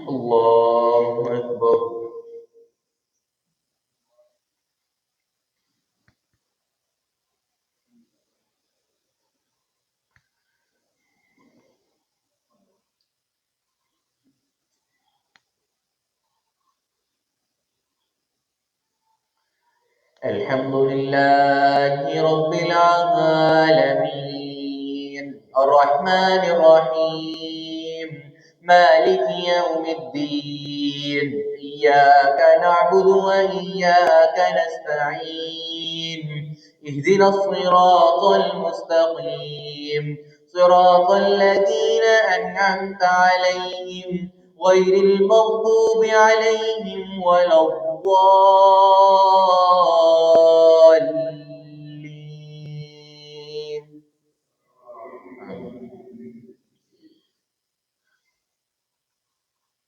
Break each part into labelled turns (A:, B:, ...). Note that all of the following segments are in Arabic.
A: الله أكبر. الحمد لله رب العالمين الرحمن الرحيم مالك يوم الدين إياك نعبد وإياك نستعين اهدنا الصراط المستقيم صراط الذين أنعمت عليهم غير المغضوب عليهم ولا الضالين.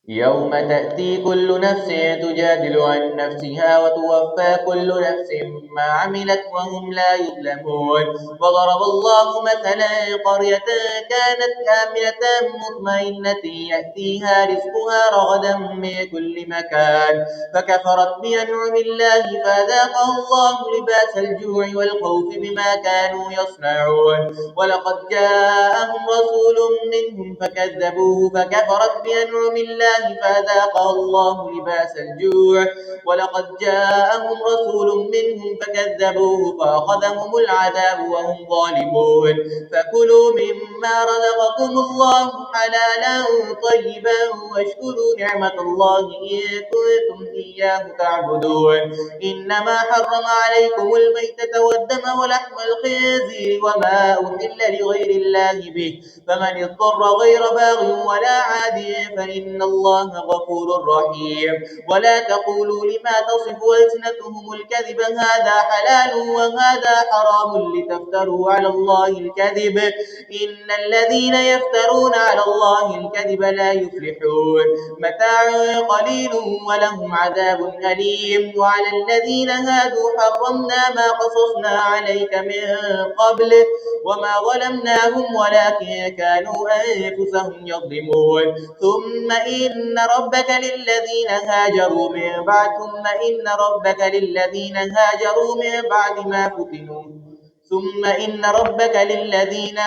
A: يوم تأتي كل نفس تجادل عن نفسها وتوفى كل نفس ما عملت وهم لا يظلمون. وضرب الله مثلا قرية كانت آمنة مطمئنة يأتيها رزقها رغدا من كل مكان فكفرت بأنعم الله فأذاقها الله لباس الجوع والخوف بما كانوا يصنعون. ولقد جاءهم رسول منهم فكذبوه فكفرت بأنعم الله فأذاقها الله لباس الجوع. ولقد جاءهم رسول منهم فكذبوه فأخذهم العذاب وهم ظالمون. فكلوا مما رزقكم الله حلالا طيبا واشكروا نعمة الله إن كنتم إياه تعبدون. إنما حرم عليكم الميتة والدم ولحم الخنزير وما أحل لغير الله به فمن اضطر غير باغ ولا عاد فإن الله غفور رحيم. ولا تقولوا لما تصف ألسنتهم الكذب هذا حلال وهذا حرام لتفتروا على الله الكذب إن الذين يفترون على الله الكذب لا يفلحون. متاع قليل ولهم عذاب أليم. وعلى الذين هادوا حرمنا ما قصصنا عليك من قبل وما ظلمناهم ولكن كانوا أنفسهم يظلمون. ثم إن ربك للذين هاجروا من بعد ما فتنوا ثم إن ربك للذين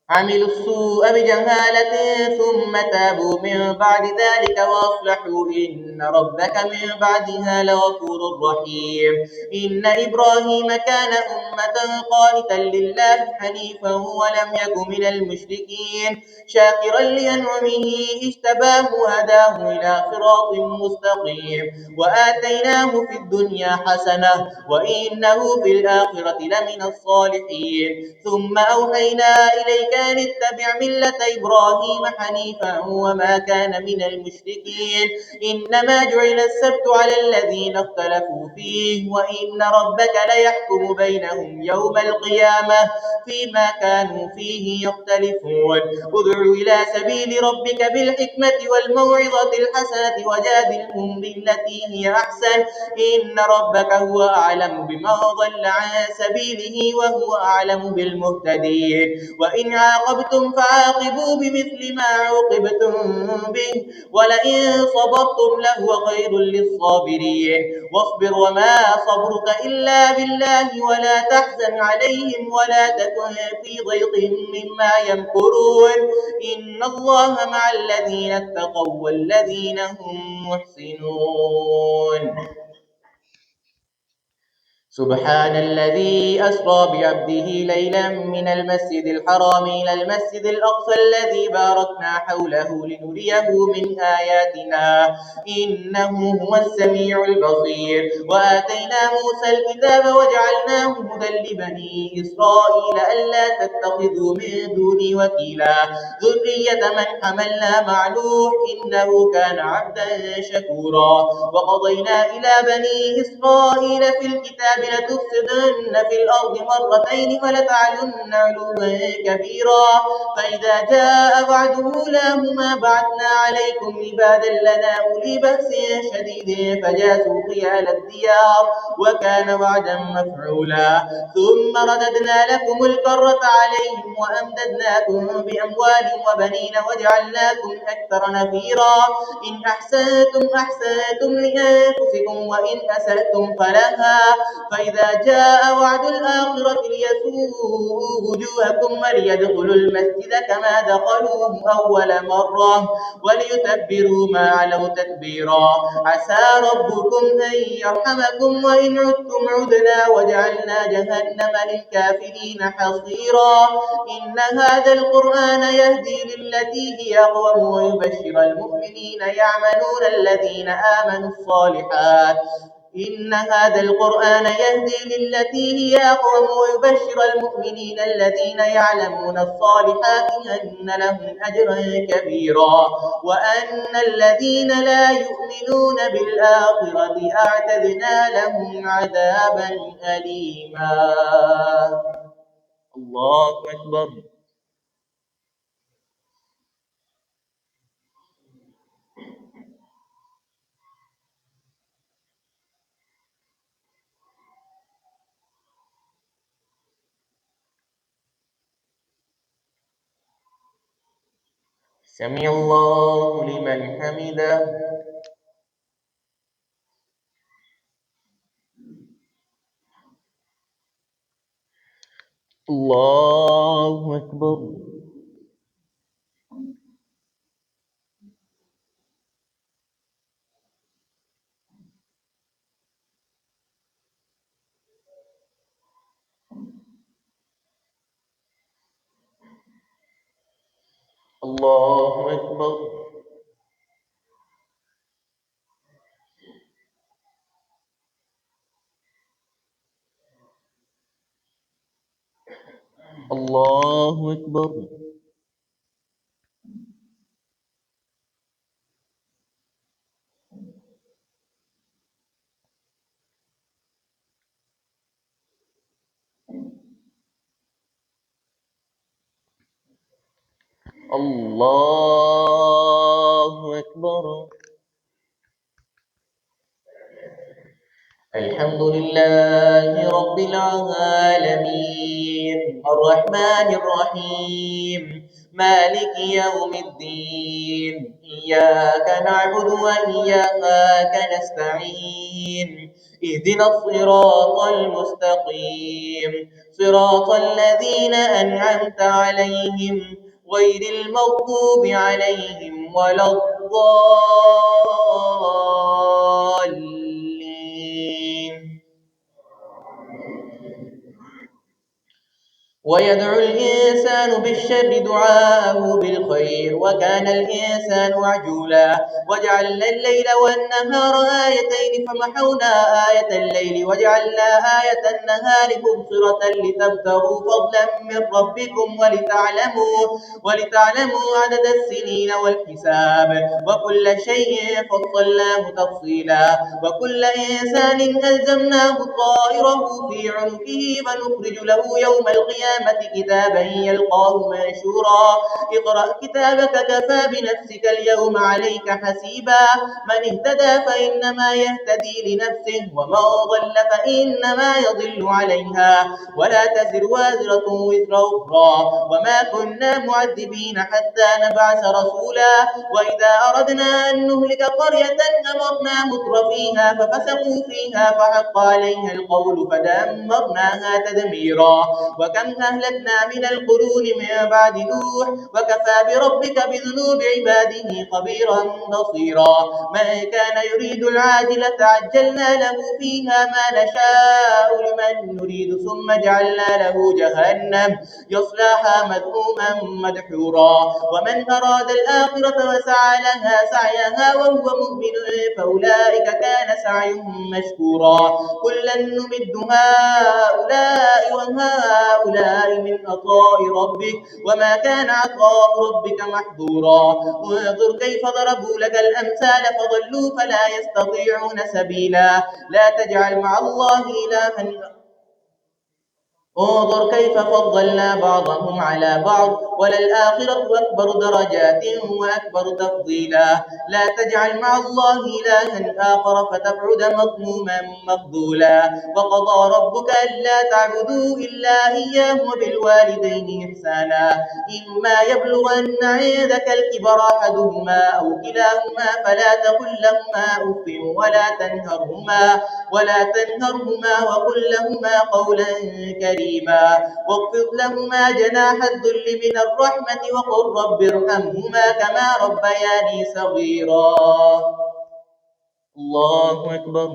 A: عملوا السوء بجهالة ثم تابوا من بعد ذلك وأصلحوا إن ربك من بعدها لغفور رحيم. إن إبراهيم كان أمة قانتا لله حنيفا ولم يك من المشركين شاكرا لأنعمه اجتباه وهداه إلى صراط مستقيم وآتيناه في الدنيا حسنة وإنه في الآخرة لمن الصالحين. ثم أوحينا إليك أن اتبع ملة إبراهيم حنيفا وما كان من المشركين. إنما جعل السبت على الذين اختلفوا فيه وإن ربك ليحكم بينهم يوم القيامة فيما كانوا فيه يختلفون. ادع إلى سبيل ربك بالحكمة والموعظة الحسنة وجادلهم بالتي هي أحسن إن ربك هو أعلم بمن ضل عن سبيله وهو أعلم بالمهتدين. وإن عاقبتم فعاقبوا بمثل ما عوقبتم به ولئن صبرتم لهو خير للصابرين. واصبر وما صبرك إلا بالله ولا تحزن عليهم ولا تكن في ضيق مما يمكرون إن الله مع الذين اتقوا والذين هم محسنون. سبحان الذي أسرى بعبده ليلا من المسجد الحرام إلى المسجد الأقصى الذي باركنا حوله لنريه من آياتنا إنه هو السميع البصير وآتينا موسى الكتاب وجعلناه هدى لبني إسرائيل ألا تتخذوا من دوني وكيلا ذرية من حملنا مع نوح إنه كان عبدا شكورا وقضينا إلى بني إسرائيل في الكتاب لتفسدن في الأرض مرتين ولتعلن علوا كبيرا فإذا جاء وعد أولاهما بعثنا عليكم عبادا لنا أولي بأس شديد فجاسوا خلال الديار وكان وعدا مفعولا ثم رددنا لكم الكرة عليهم وأمددناكم بأموال وبنين وجعلناكم أكثر نفيرا إن أحسنتم أحسنتم لأنفسكم وإن أسأتم فلها فإذا جاء وعد الآخرة ليسوءوا وجوهكم وليدخلوا المسجد كما دخلوه أول مرة وليتبروا ما علوا تتبيرا عسى ربكم أن يرحمكم وإن عدتم عدنا وجعلنا جهنم للكافرين حصيرا إن هذا القرآن يهدي للتي هي أقوم ويبشر المؤمنين يعملون الذين آمنوا الصالحات إن هذا القرآن يهدي للتي هي أقوم ويبشر المؤمنين الذين يعلمون الصالحات أن لهم أجرا كبيرا وأن الذين لا يؤمنون بالآخرة أعتدنا لهم عذابا أليما الله أكبر سمع الله لمن حمده الله أكبر الله أكبر الله أكبر الله أكبر الحمد لله رب العالمين الرحمن الرحيم مالك يوم الدين إياك نعبد وإياك نستعين اهدنا الصراط المستقيم صراط الذين أنعمت عليهم غير المغضوب عليهم ولا الضالين ويدعو الإنسان بالشر دعاءه بالخير وكان الإنسان عجولا وجعلنا الليل والنهار آيتين فمحونا آية الليل وجعلنا آية النهار مبصرة لتبتغوا فضلا من ربكم ولتعلموا عدد السنين والحساب وكل شيء فصلناه تفصيلا وكل إنسان ألزمناه طائره في عنقه ونخرج له يوم القيامة كتابا يلقاه منشورا اقرأ كتابك كفى بنفسك اليوم عليك حسيبا من اهتدى فإنما يهتدي لنفسه ومن ضل فإنما يضل عليها ولا تزر وازرة وزر أخرى وما كنا معذبين حتى نبعث رسولا وإذا أردنا أن نهلك قرية أمرنا متر فيها ففسقوا فيها فحق عليها القول فدمرناها تدميرا وكم أهلكنا من القرون من بعد نوح وكفى بربك بذنوب عباده خبيرا بصيرا من كان يريد العاجلة عجلنا له فيها ما نشاء لمن نريد ثم جعلنا له جهنم يصلاها مذموما مدحورا ومن أراد الآخرة وسعى لها سعيها وهو مؤمن فأولئك كان سعيهم مشكورا كلا نمد هؤلاء وهؤلاء من عطاء ربك وما كان عطاء ربك محظورا انظر كيف ضربوا لك الأمثال فضلوا فلا يستطيعون سبيلا لا تجعل مع الله إلها انظر كيف فضلنا بعضهم على بعض وللآخرة أكبر درجات وأكبر تفضيلا لا تجعل مع الله إلها آخر فتبعد مظلوما مخذولا وقضى ربك ألا تعبدوا إلا إياه وبالوالدين إحسانا إما يبلغن عندك الكبر أحدهما أو كلاهما فلا تقل لهما أف ولا تنهرهما وقل لهما قولا كريما واخفض لهما جناح الذل من الرحمة وقل رب ارحمهما كما ربياني صغيرا الله أكبر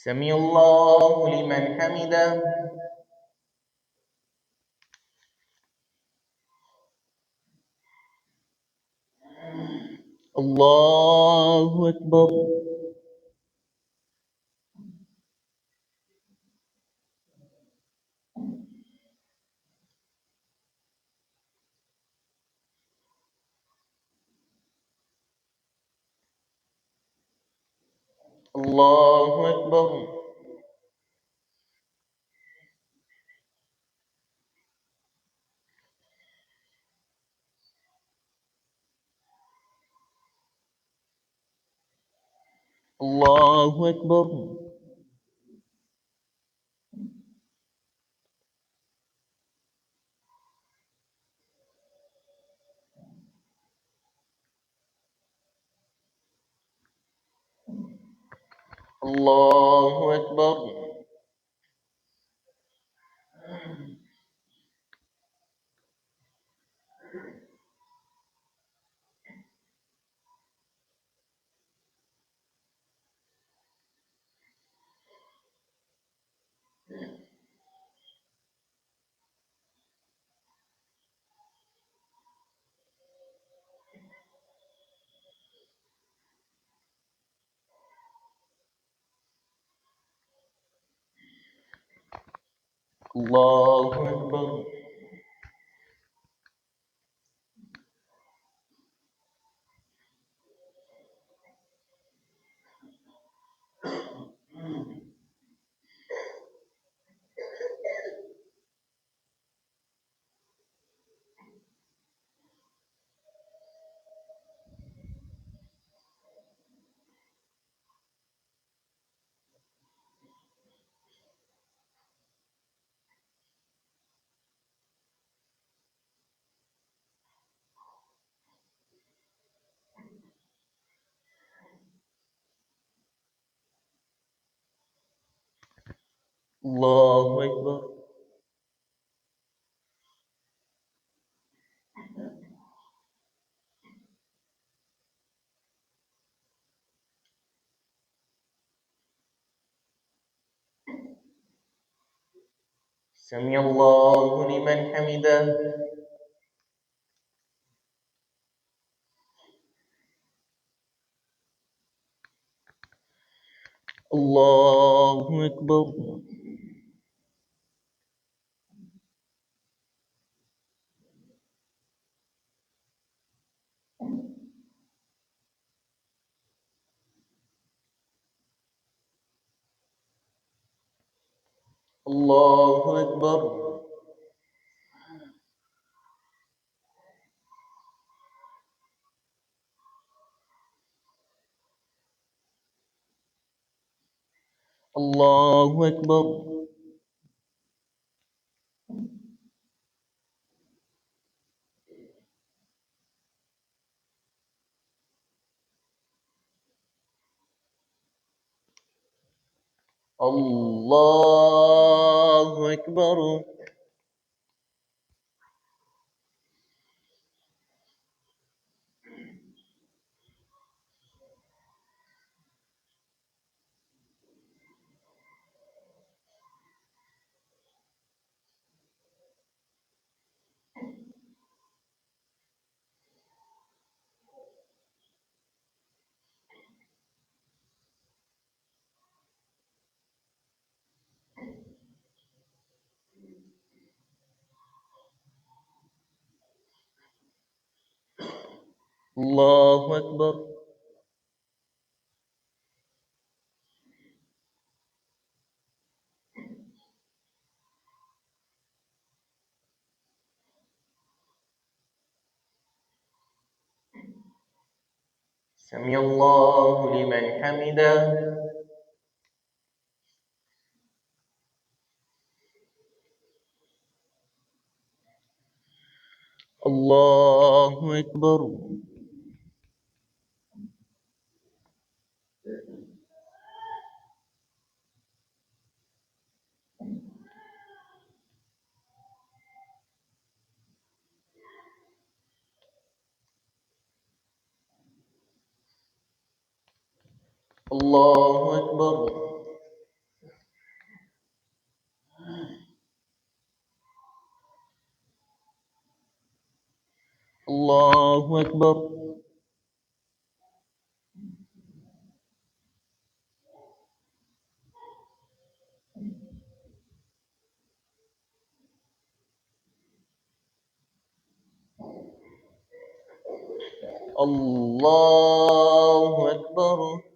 A: سمع الله لمن حمده الله أكبر الله أكبر الله أكبر الله أكبر الله أكبر الله أكبر سمع الله لمن حمده الله أكبر الله أكبر الله أكبر الله أكبر. الله أكبر. سمع الله لمن حمده. الله أكبر. الله أكبر. الله أكبر. الله أكبر.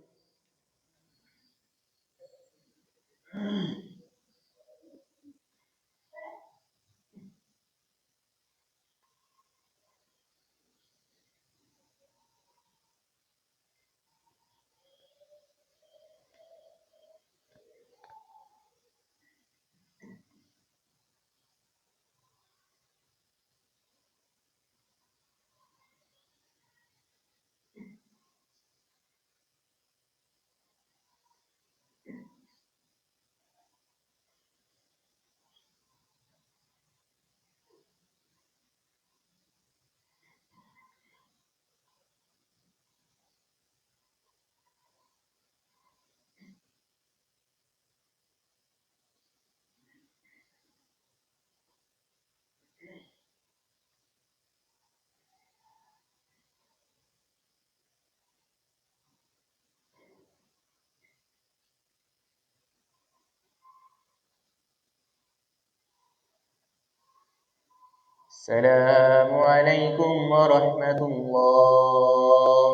A: السلام عليكم ورحمة الله.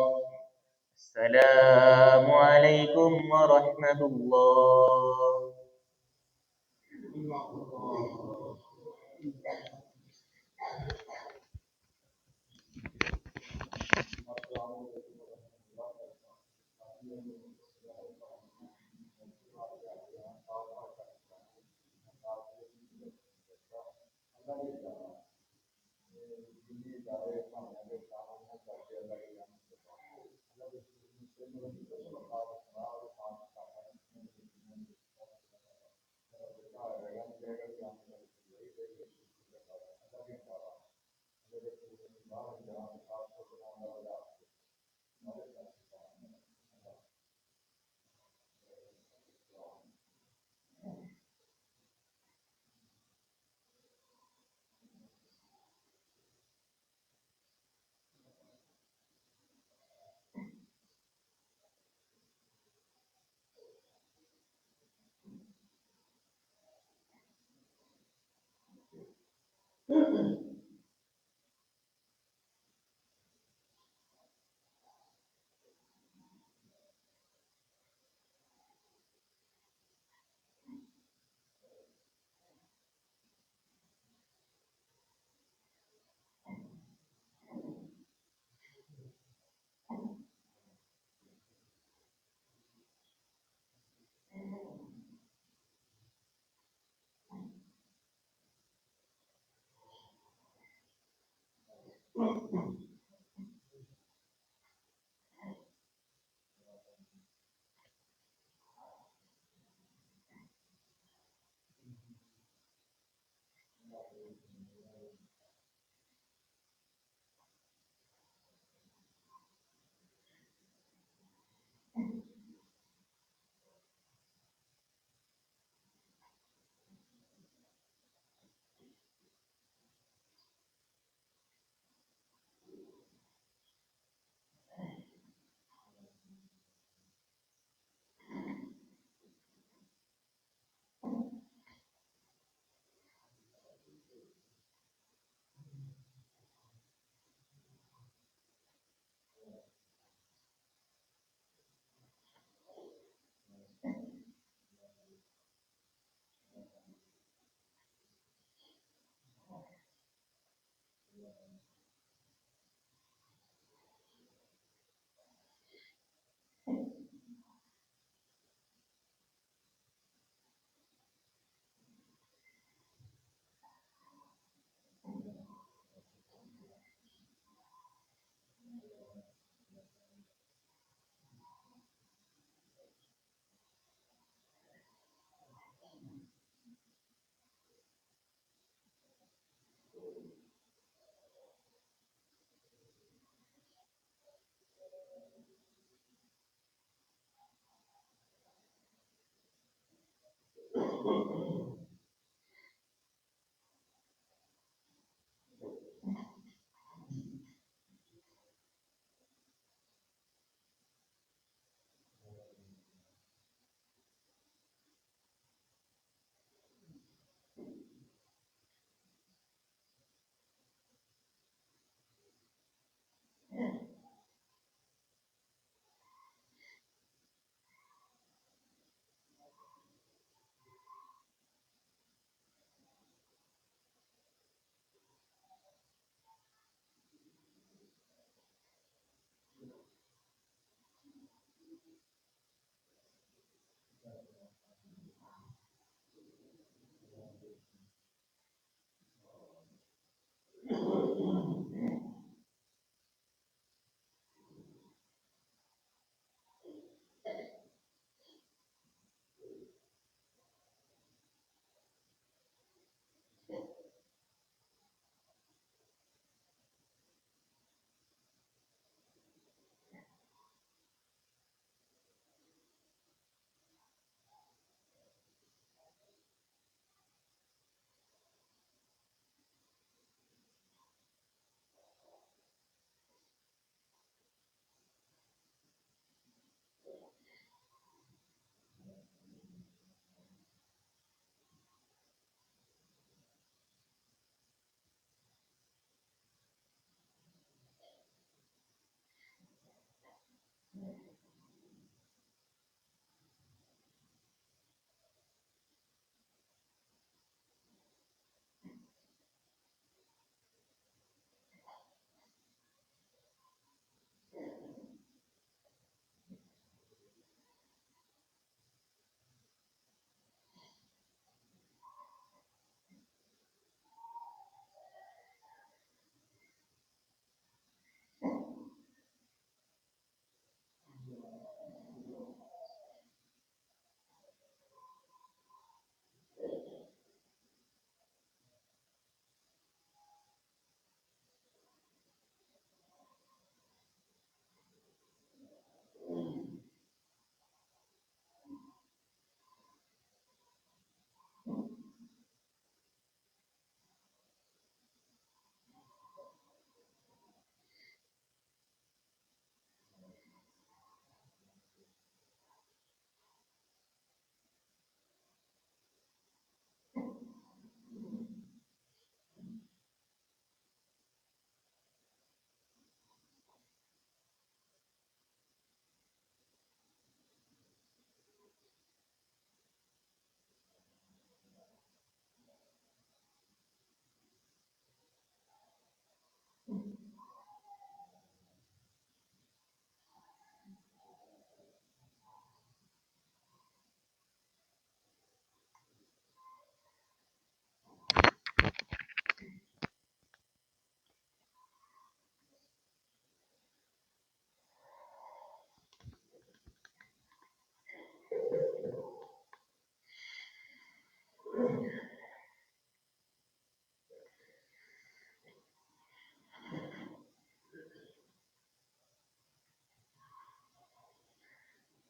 A: السلام عليكم ورحمة الله.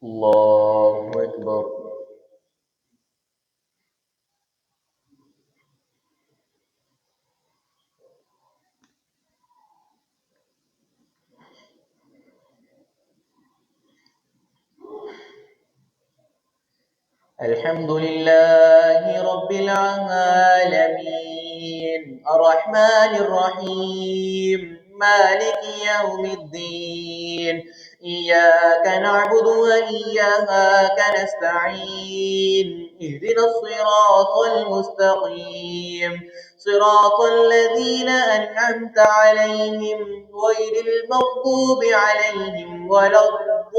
A: الله أكبر. الحمد لله رب العالمين الرحمن الرحيم مالك يوم الدين إياك نعبد وإياك نستعين اهدنا الصراط المستقيم صراط الذين أنعمت عليهم غير المغضوب عليهم ولا الضالين.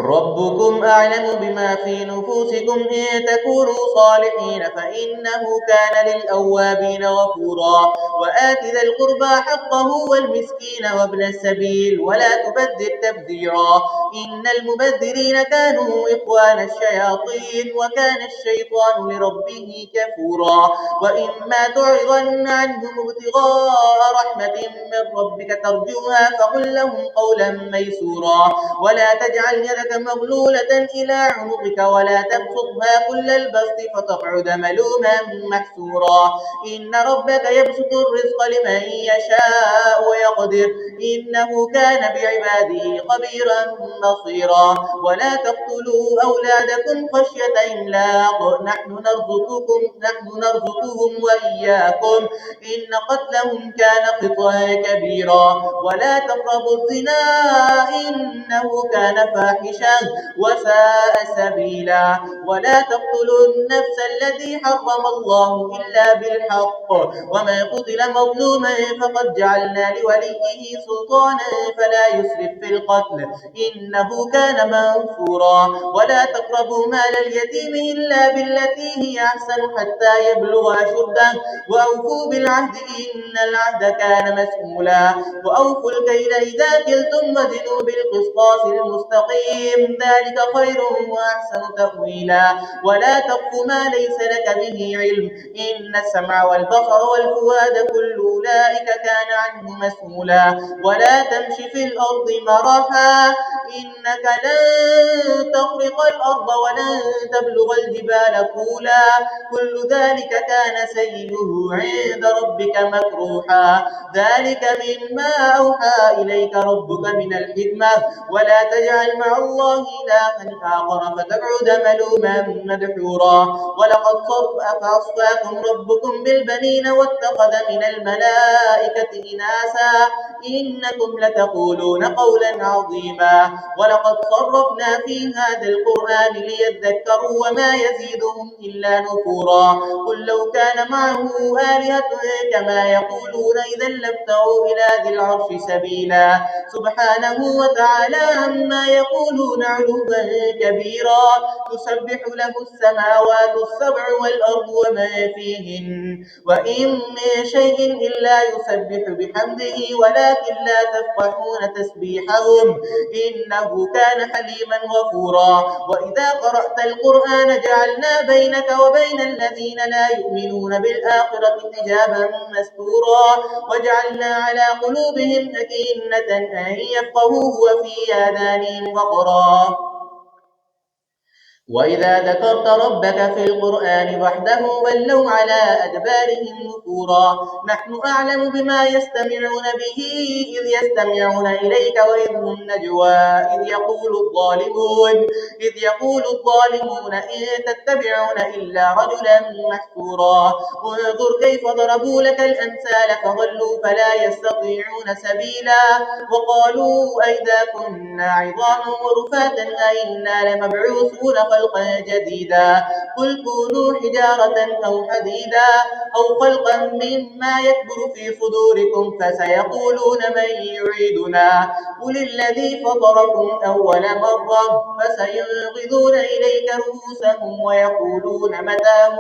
A: ربكم أعلم بما في نفوسكم إن تكونوا صالحين فإنه كان للأوابين غفورا وآت ذا القربى حقه والمسكين وابن السبيل ولا تبذر تبذيرا إن المبذرين كانوا إخوان الشياطين وكان الشيطان لربه كفورا وإما تعرضن عنهم ابتغاء رحمة من ربك ترجوها فقل لهم قولا ميسورا ولا تجعل يدك مغلولة إلى عنقك ولا تبسطها كل البسط فتقعد ملوما محسورا إن ربك يبسط الرزق لمن يشاء ويقدر إنه كان بعباده خبيرا بصيرا ولا تقتلوا أولادكم خشية إملاق نحن نرزقهم وإياكم إن قتلهم كان خطأ كبيرا ولا تقربوا الزنا إنه كان فاحشا وساء سبيلا ولا تقتلوا النفس التي حرم الله إلا بالحق ومن قتل مظلوما فقد جعلنا لوليه سلطانا فلا يسرف في القتل إنه كان منصورا ولا تقربوا مال اليتيم إلا بالتي هي أحسن حتى يبلغ أشده وأوفوا بالعهد إن العهد كان مسؤولا وأوفوا الكيل إذا كلتم وزنوا بالقسطاس المستقيم ذلك خير وأحسن تأويلا ولا تقف ما ليس لك به علم إن السمع والبصر والفؤاد كل أولئك كان عنه مسؤولا ولا تمش في الأرض مرحا إنك لن تخرق الأرض ولن تبلغ الجبال طولا كل ذلك كان سيئه عند ربك مكروها ذلك مما أوحى إليك ربك من الحكمة ولا تجعل مع الله إلها آخر فتقعد ملوما مدحورا ولقد أصفاكم ربكم بالبنين واتخذ من الملائكة إناثا إنكم لتقولون قولا عظيما ولقد صرفنا في هذا القرآن ليذكروا وما يزيدهم إلا نفورا قل لو كان معه آلهة كما يقولون إذا لابتغوا إلى ذي العرش سبيلا سبحانه وتعالى عما يقولون علوا كبيرا تسبح له السماوات السبع والأرض وما فيهن وإن من شيء إلا يسبح بحمده ولكن لا تفقهون تسبيحهم إنه كان حليما غفورا وإذا قرأت القرآن جعلنا بينك وبين الذين لا يؤمنون بالآخرة حجابا مستورا وجعلنا على قلوبهم أكنة أن يفقهوه وفي آذانهم وقرا وإذا ذكرت ربك في القرآن وحده ولوا على أدبارهم نفورا نحن أعلم بما يستمعون به إذ يستمعون إليك وإذ هم نجوى إذ يقول الظالمون إن تتبعون إلا رجلا محسورا انظر كيف ضربوا لك الأمثال فضلوا فلا يستطيعون سبيلا وقالوا أئذا كنا عظاما ورفاتا أئنا لمبعوثون خلقا جديدا قل كونوا حجارة أو حديدا أو خلقا مما يكبر في صدوركم فسيقولون من يعيدنا قل الذي فطركم أول مرة فسينغضون إليك رؤوسهم ويقولون متاه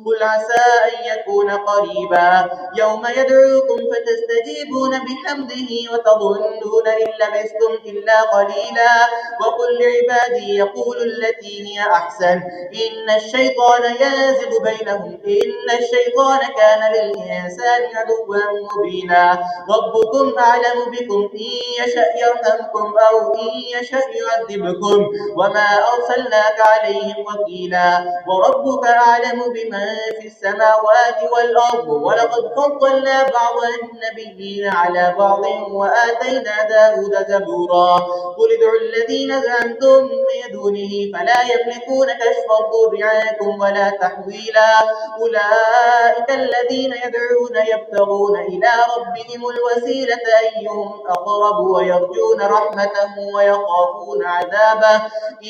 A: قل عسى أن يكون قريبا يوم يدعوكم فتستجيبون بحمده وتظنون إن لبثتم إلا قليلا وقل لعبادي يقولوا التي هي أحسن إن الشيطان ينزغ بينهم إن الشيطان كان للإنسان عدوا مبينا ربكم أعلم بكم إن يشأ يرحمكم أو إن يشأ يعذبكم وما أرسلناك عليهم وكيلا وربك أعلم بمن في السماوات والأرض ولقد فضلنا بعض النبيين على بعض وآتينا داود زبورا قل ادعوا الذين زعمتم من دونه فلا يملكون كشف الضر عنكم ولا تحويلا. أولئك الذين يدعون يبتغون إلى ربهم الوسيلة أيهم أقرب ويرجون رحمته ويخافون عذابه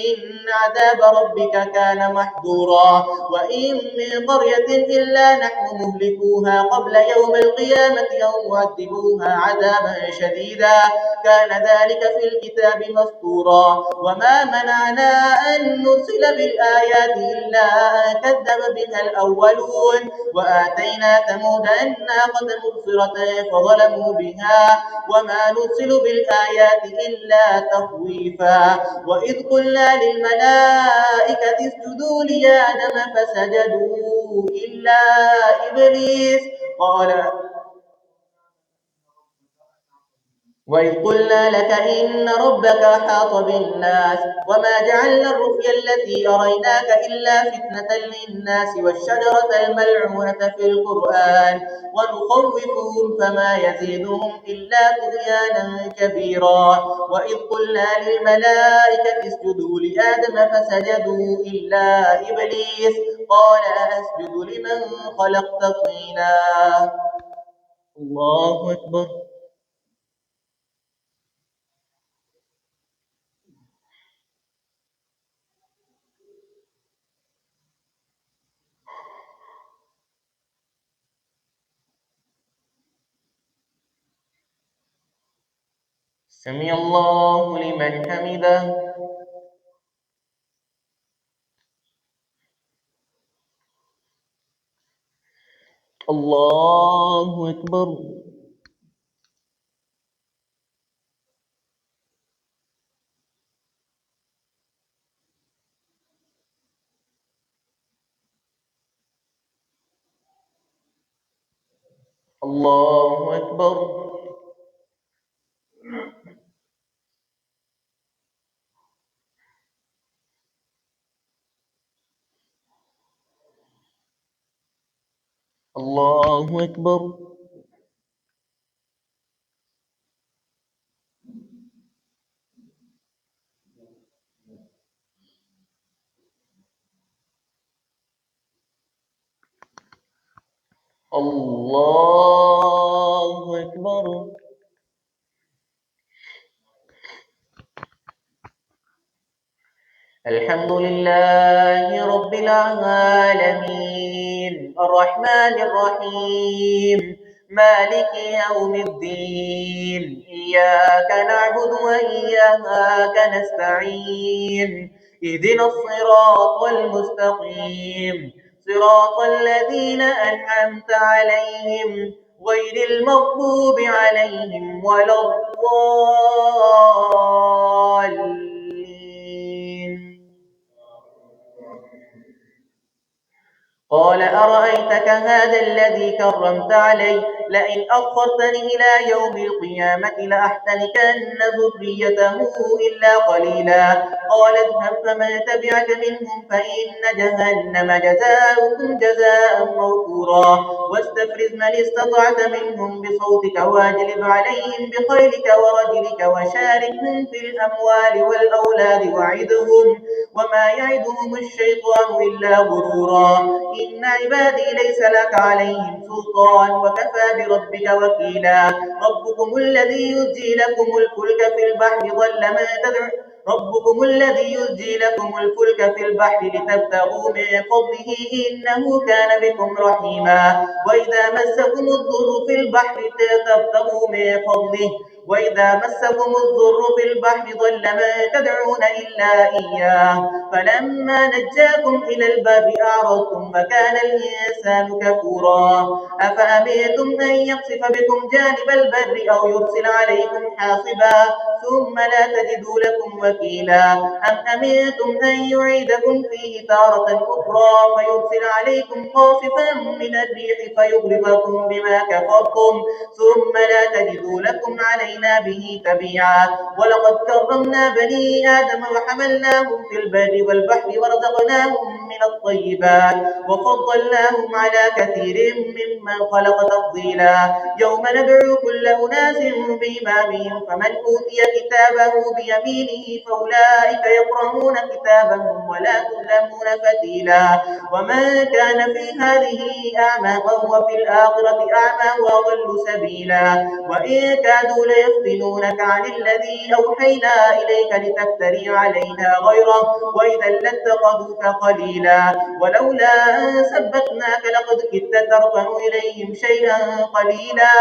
A: إن عذاب ربك كان محذورا. وإن من قرية إلا نحن مهلكوها قبل يوم القيامة أو معذبوها عذابا شديدا كان ذلك في الكتاب مسطورا. وما منعنا أن نرسل بالآيات إلا أن كذب بها الأولون وآتينا ثمود الناقة مبصرة فظلموا بها وما نرسل بالآيات إلا تخويفا. وإذ قلنا للملائكة اسجدوا لآدم فسجدوا إلا إبليس قال وإذ قلنا لك إن ربك أحاط بالناس وما جعلنا الرؤيا التي أريناك إلا فتنة للناس والشجرة الملعونة في القرآن ونخوفهم فما يزيدهم إلا طغيانا كبيرا. وإذ قلنا للملائكة اسجدوا لآدم فسجدوا إلا إبليس قال أسجد لمن خلقت طينا. الله أكبر. سمع الله لمن حمده. الله أكبر. الله أكبر. الله أكبر. الله أكبر. الحمد لله رب العالمين الرحمن الرحيم مالك يوم الدين إياك نعبد وإياك نستعين اهدنا الصراط المستقيم صراط الذين أنعمت عليهم غير المغضوب عليهم ولا الضالين. قال أرأيتك هذا الذي كرمت علي لئن أخرتني إلى يوم القيامة لأحتنكن ذريته إلا قليلا. قال اذهب فمن تبعك منهم فإن جهنم جزاؤكم جزاء موفورا. واستفرز من استطعت منهم بصوتك واجلب عليهم بخيلك ورجلك وشاركهم في الأموال والأولاد وعدهم وما يعدهم الشيطان إلا غرورا. إن عبادي ليس لك عليهم سلطان وكفى بربك وكيلا. ربكم الذي يزجي لكم الفلك في البحر ضل ما تدعون ربكم الذي يزجي لكم الفلك في البحر لتبتغوا من فضله إنه كان بكم رحيما. وإذا مسكم الضر في البحر تبتغوا من فضله وإذا مسكم الضر في البحر ضل ما تدعون إلا إياه فلما نجاكم إلى البر أعرضتم وكان الإنسان كفورا. أفأمنتم أن يقصف بكم جانب البر أو يرسل عليكم حاصبا ثم لا تجدوا لكم وكيلا. أم أمنتم أن يعيدكم فيه تارة أخرى فيرسل عليكم قاصفا من الريح فيغرقكم بما كفرتم ثم لا تجدوا لكم علينا علينا به تبيعا ولقد كرمنا بني آدم وحملناهم في البر والبحر ورزقناهم من الطيبات وفضلناهم على كثير ممن خلق تفضيلا يوم ندعو كل أناس بإمامهم فمن أوتي كتابه بيمينه فأولئك يقرؤون كتابهم ولا يظلمون فتيلا ومن كان في هذه أعمى فهو في الآخرة أعمى وأضل سبيلا وإن كادوا ليفتنونك عن الذي أوحينا إليك لتفتري علينا غيره وإذا لاتخذوك خليلا ولولا أن ثبتناك لقد كدت تركن إليهم شيئا قليلا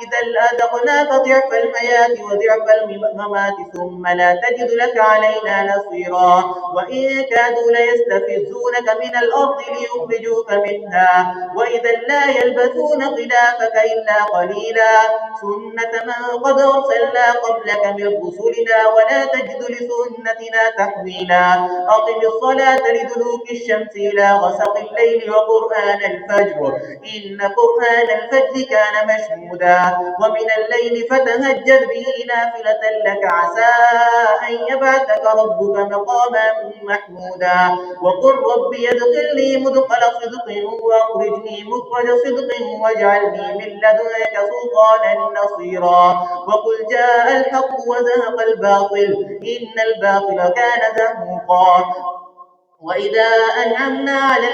A: إذا لأذقناك ضعف الحياة وضعف الممات ثم لا تجد لك علينا نصيرا وإن كادوا ليستفزونك من الأرض ليخرجوك منها وإذا لا يلبثون خلافك إلا قليلا سنة من قد أرسلنا قبلك من رسلنا ولا تجد لسنتنا تحويلا أقم الصلاة لدلوك الشمس إلى غسق الليل وقرآن الفجر إن قرآن الفجر كان مشهودا ومن الليل فتهجد به نافلة لك عسى أن يبعثك ربك مقاما محمودا وقل رب ادخلني مدخل صدق وأخرجني مخرج صدق واجعلني من لدنك سلطانا نصيرا وقل جاء الحق وزهق الباطل إن الباطل كان زهوقا وإذا أنعمنا على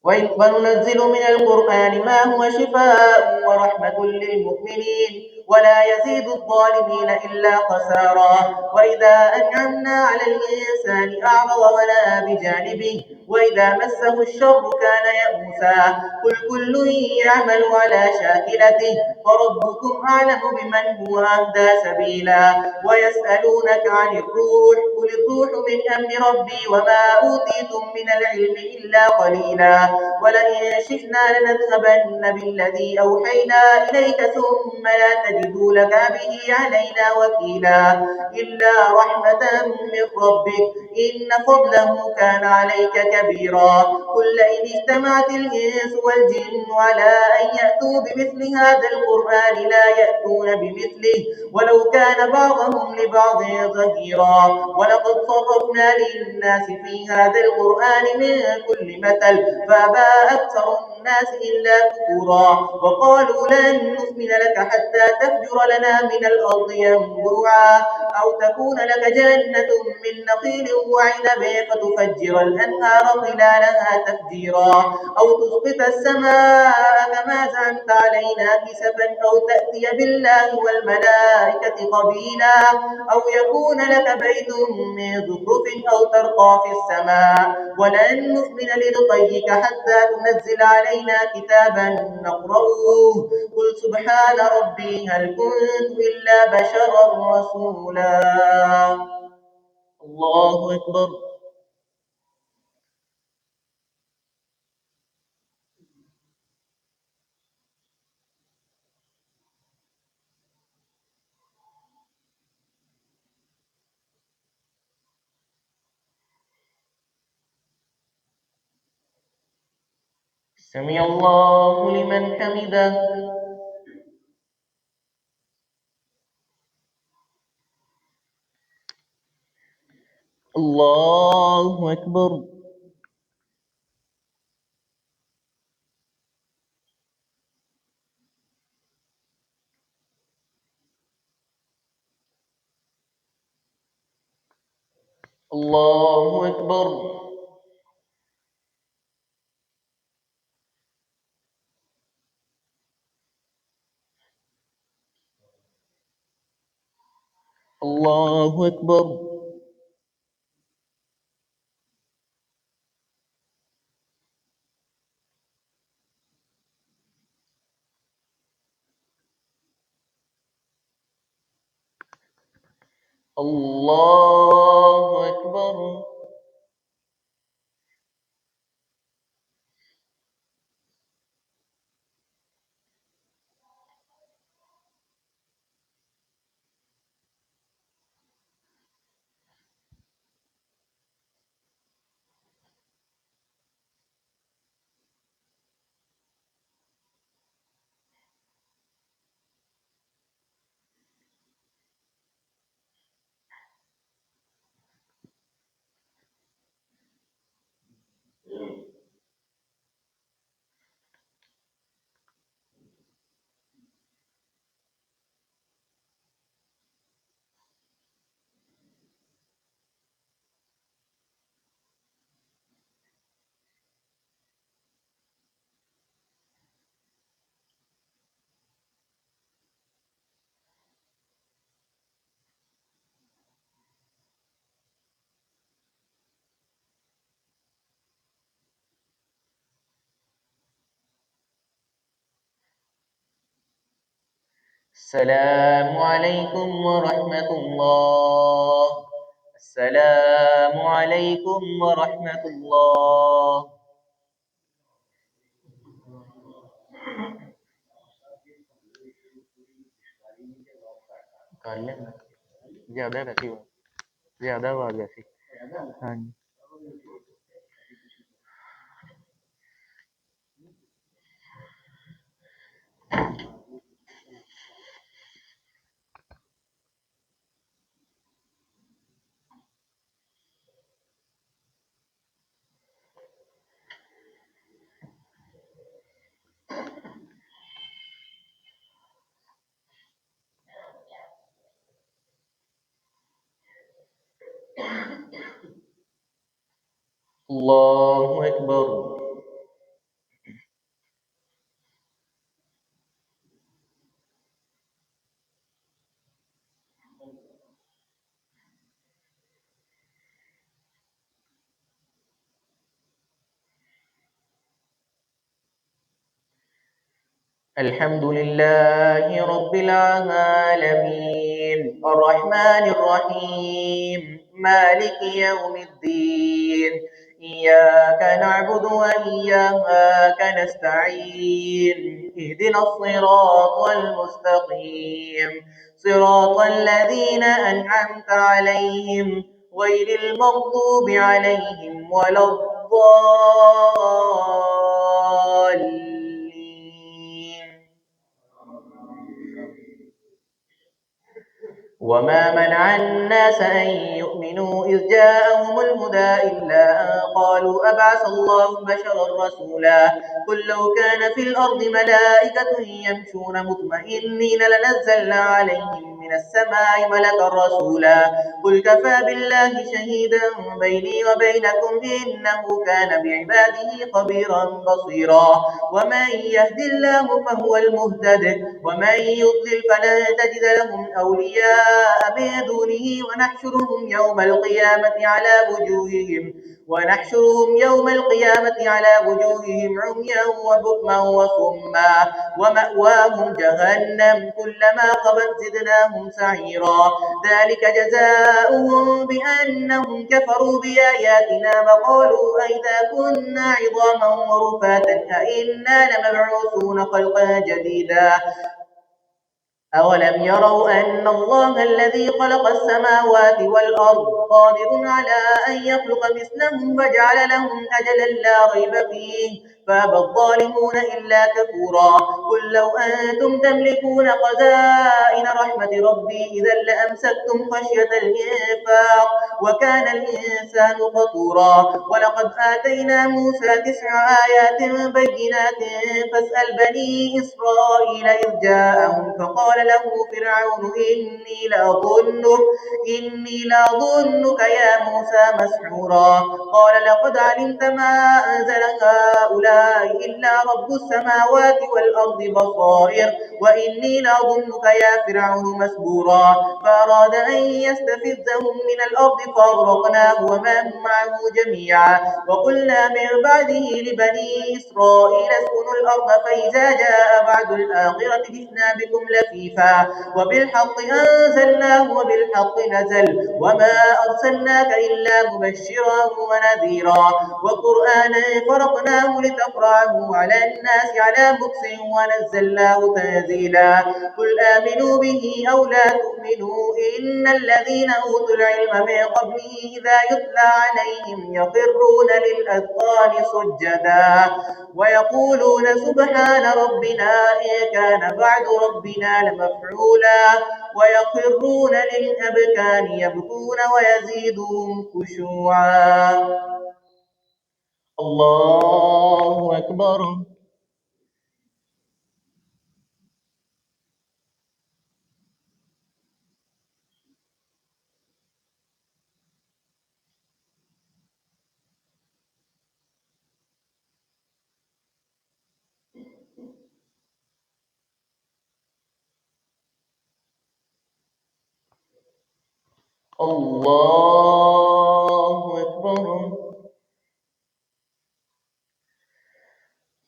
A: وننزل من القرآن ما هو شفاء ورحمة للمؤمنين ولا يزيد الظالمين إلا خسارا وإذا أنعمنا على الإنسان أعرض ونأى بجانبه وإذا مسه الشر كان يئوسا قل كل يعمل على شاكلته فربكم أعلم بمن هو أهدى سبيلا ويسألونك عن الروح قل الروح من أمر ربي وما أوتيتم من العلم إلا قليلا ولئن شئنا لنذهبن بالذي أوحينا إليك ثم لا تجدوا لك به علينا وكيلا إلا رحمة من ربك إن فضله كان عليك كبيرا قل لئن اجتمعت الإنس والجن على أن يأتوا بمثل هذا القرآن لا يأتون بمثله ولو كان بعضهم لبعض ظهيرا ولقد صرفنا للناس في هذا القرآن من كل مثل فأبى أكثر الناس إلا كفورا وقالوا لن نؤمن لك حتى تفجر لنا من الأرض ينبوعا أو تكون لك جنة من نخيل وعنب فتفجر الأنهار خلالها تفجيرا أو تسقط السماء كما زعمت علينا كسفا أو تأتي بالله والملائكة قبيلا أو يكون لك بيت من زخرف أو ترقى في السماء ولن نؤمن لرقيك حتى تنزل علينا كتابا نقرأه قل سبحان ربي هل كنت إلا بشرا رسولا الله أكبر سمع الله لمن حمده الله أكبر الله أكبر الله أكبر الله أكبر السلام عليكم ورحمة الله. السلام عليكم ورحمة الله. कर लेना ज़्यादा रहती हो ज़्यादा आवाज़ ऐसी हाँ जी الله أكبر. الحمد لله رب العالمين الرحمن الرحيم مالك يوم الدين إياك نعبد وإياك نستعين اهدنا الصراط المستقيم صراط الذين أنعمت عليهم غير المغضوب عليهم ولا الضالين. وما منع الناس أن يؤمنوا إذ جاءهم الهدى إلا أن قالوا أبعث الله بشرا رسولا قل لو كان في الأرض ملائكة يمشون مطمئنين لنزلنا عليهم من السماء ملكا رسولا قل كفى بالله شهيدا بيني وبينكم إنه كان بعباده خبيرا بصيرا ومن يهد الله فهو المهتد ومن يضلل فلن تجد لهم أولياء من دونه ونحشرهم يوم القيامة على وجوههم عميا وبكما وصما ومأواهم جهنم كلما خبت زدناهم سعيرا ذلك جزاؤهم بأنهم كفروا بآياتنا وقالوا أئذا كنا عظاما ورفاتا أئنا لمبعوثون خلقا جديدا أولم يروا أن الله الذي خلق السماوات والأرض قادر على أن يخلق مثلهم وجعل لهم أجلا لا ريب فيه فأبى الظالمون إلا كفورا قل لو أنتم تملكون خزائن رحمة ربي إذا لأمسكتم خشية الإنفاق وكان الإنسان قتورا ولقد آتينا موسى 9 آيات بينات فاسأل بني إسرائيل إذ جاءهم فقال له فرعون إني لأظنك يا موسى مسحورا قال لقد علمت ما أنزل هؤلاء إلا رب السماوات والأرض بصائر وإني لأظنك يا فرعون مسبورا فأراد أن يستفزهم من الأرض فأغرقناه ومن معه جميعا وقلنا من بعده لبني إسرائيل اسكنوا الأرض فإذا جاء بعد الآخرة جئنا بكم لفيفا وبالحق أنزلناه وبالحق نزل وما أرسلناك إلا مبشرا ونذيرا وقرآنا فرقناه لتقرأه على الناس على مكث ونزلناه تنزيلا قل آمنوا به أو لا تؤمنوا إن الذين أوتوا العلم من قبله إذا يتلى عليهم يخرون للأذقان سجدا ويقولون سبحان ربنا إن كان بعد ربنا لمفعولا ويخرون للأذقان يبكون ويزيدهم خشوعا. الله أكبر. الله أكبر.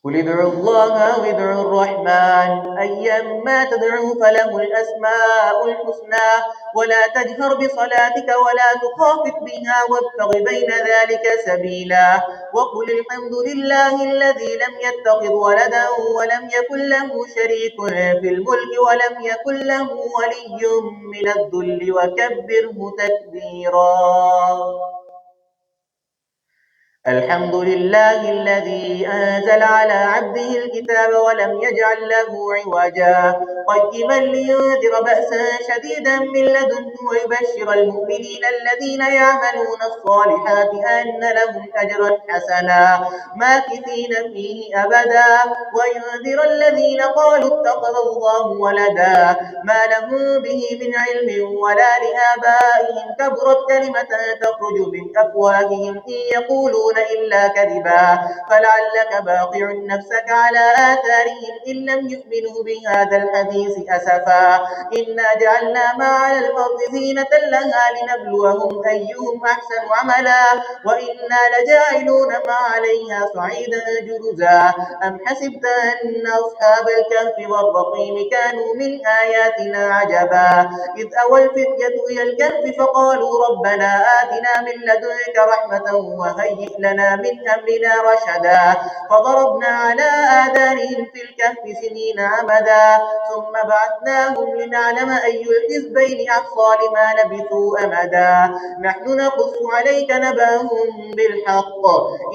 A: قل ادعوا الله أو ادعوا الرحمن أيما تدعوا فله الأسماء الحسنى ولا تجهر بصلاتك ولا تخافت بها وابتغ بين ذلك سبيلا وقل الحمد لله الذي لم يتخذ ولدا ولم يكن له شريك في الملك ولم يكن له ولي من الذل وكبره تكبيرا. الحمد لله الذي أنزل على عبده الكتاب ولم يجعل له عوجا قيما لينذر بأسا شديدا من لدنه ويبشر المؤمنين الذين يعملون الصالحات أن لهم أجرا حسنا ماكثين فيه أبدا وينذر الذين قالوا اتخذ الله ولدا ما لهم به من علم ولا لآبائهم كبرت كلمة تخرج من أفواههم إن يقولون إلا كذبا فلعلك باقع نفسك على آثارهم إن لم يؤمنوا بهذا الحديث أسفا إنا جعلنا ما على الأرض زينة لها لنبلوهم أيهم أحسن عملا وإنا لجاعلون ما عليها صعيدا جرزا أم حسبت أن أصحاب الكهف والرقيم كانوا من آياتنا عجبا إذ أوى الفتية إلى الكهف فقالوا ربنا آتنا من لدنك رحمة وهيئ لنا من أمرنا رشدا فضربنا على آذانهم في الكهف سنين عمدا ثم بعثناهم لنعلم أي الحزبين أحصى لما لبثوا أمدا نحن نقص عليك نبأهم بالحق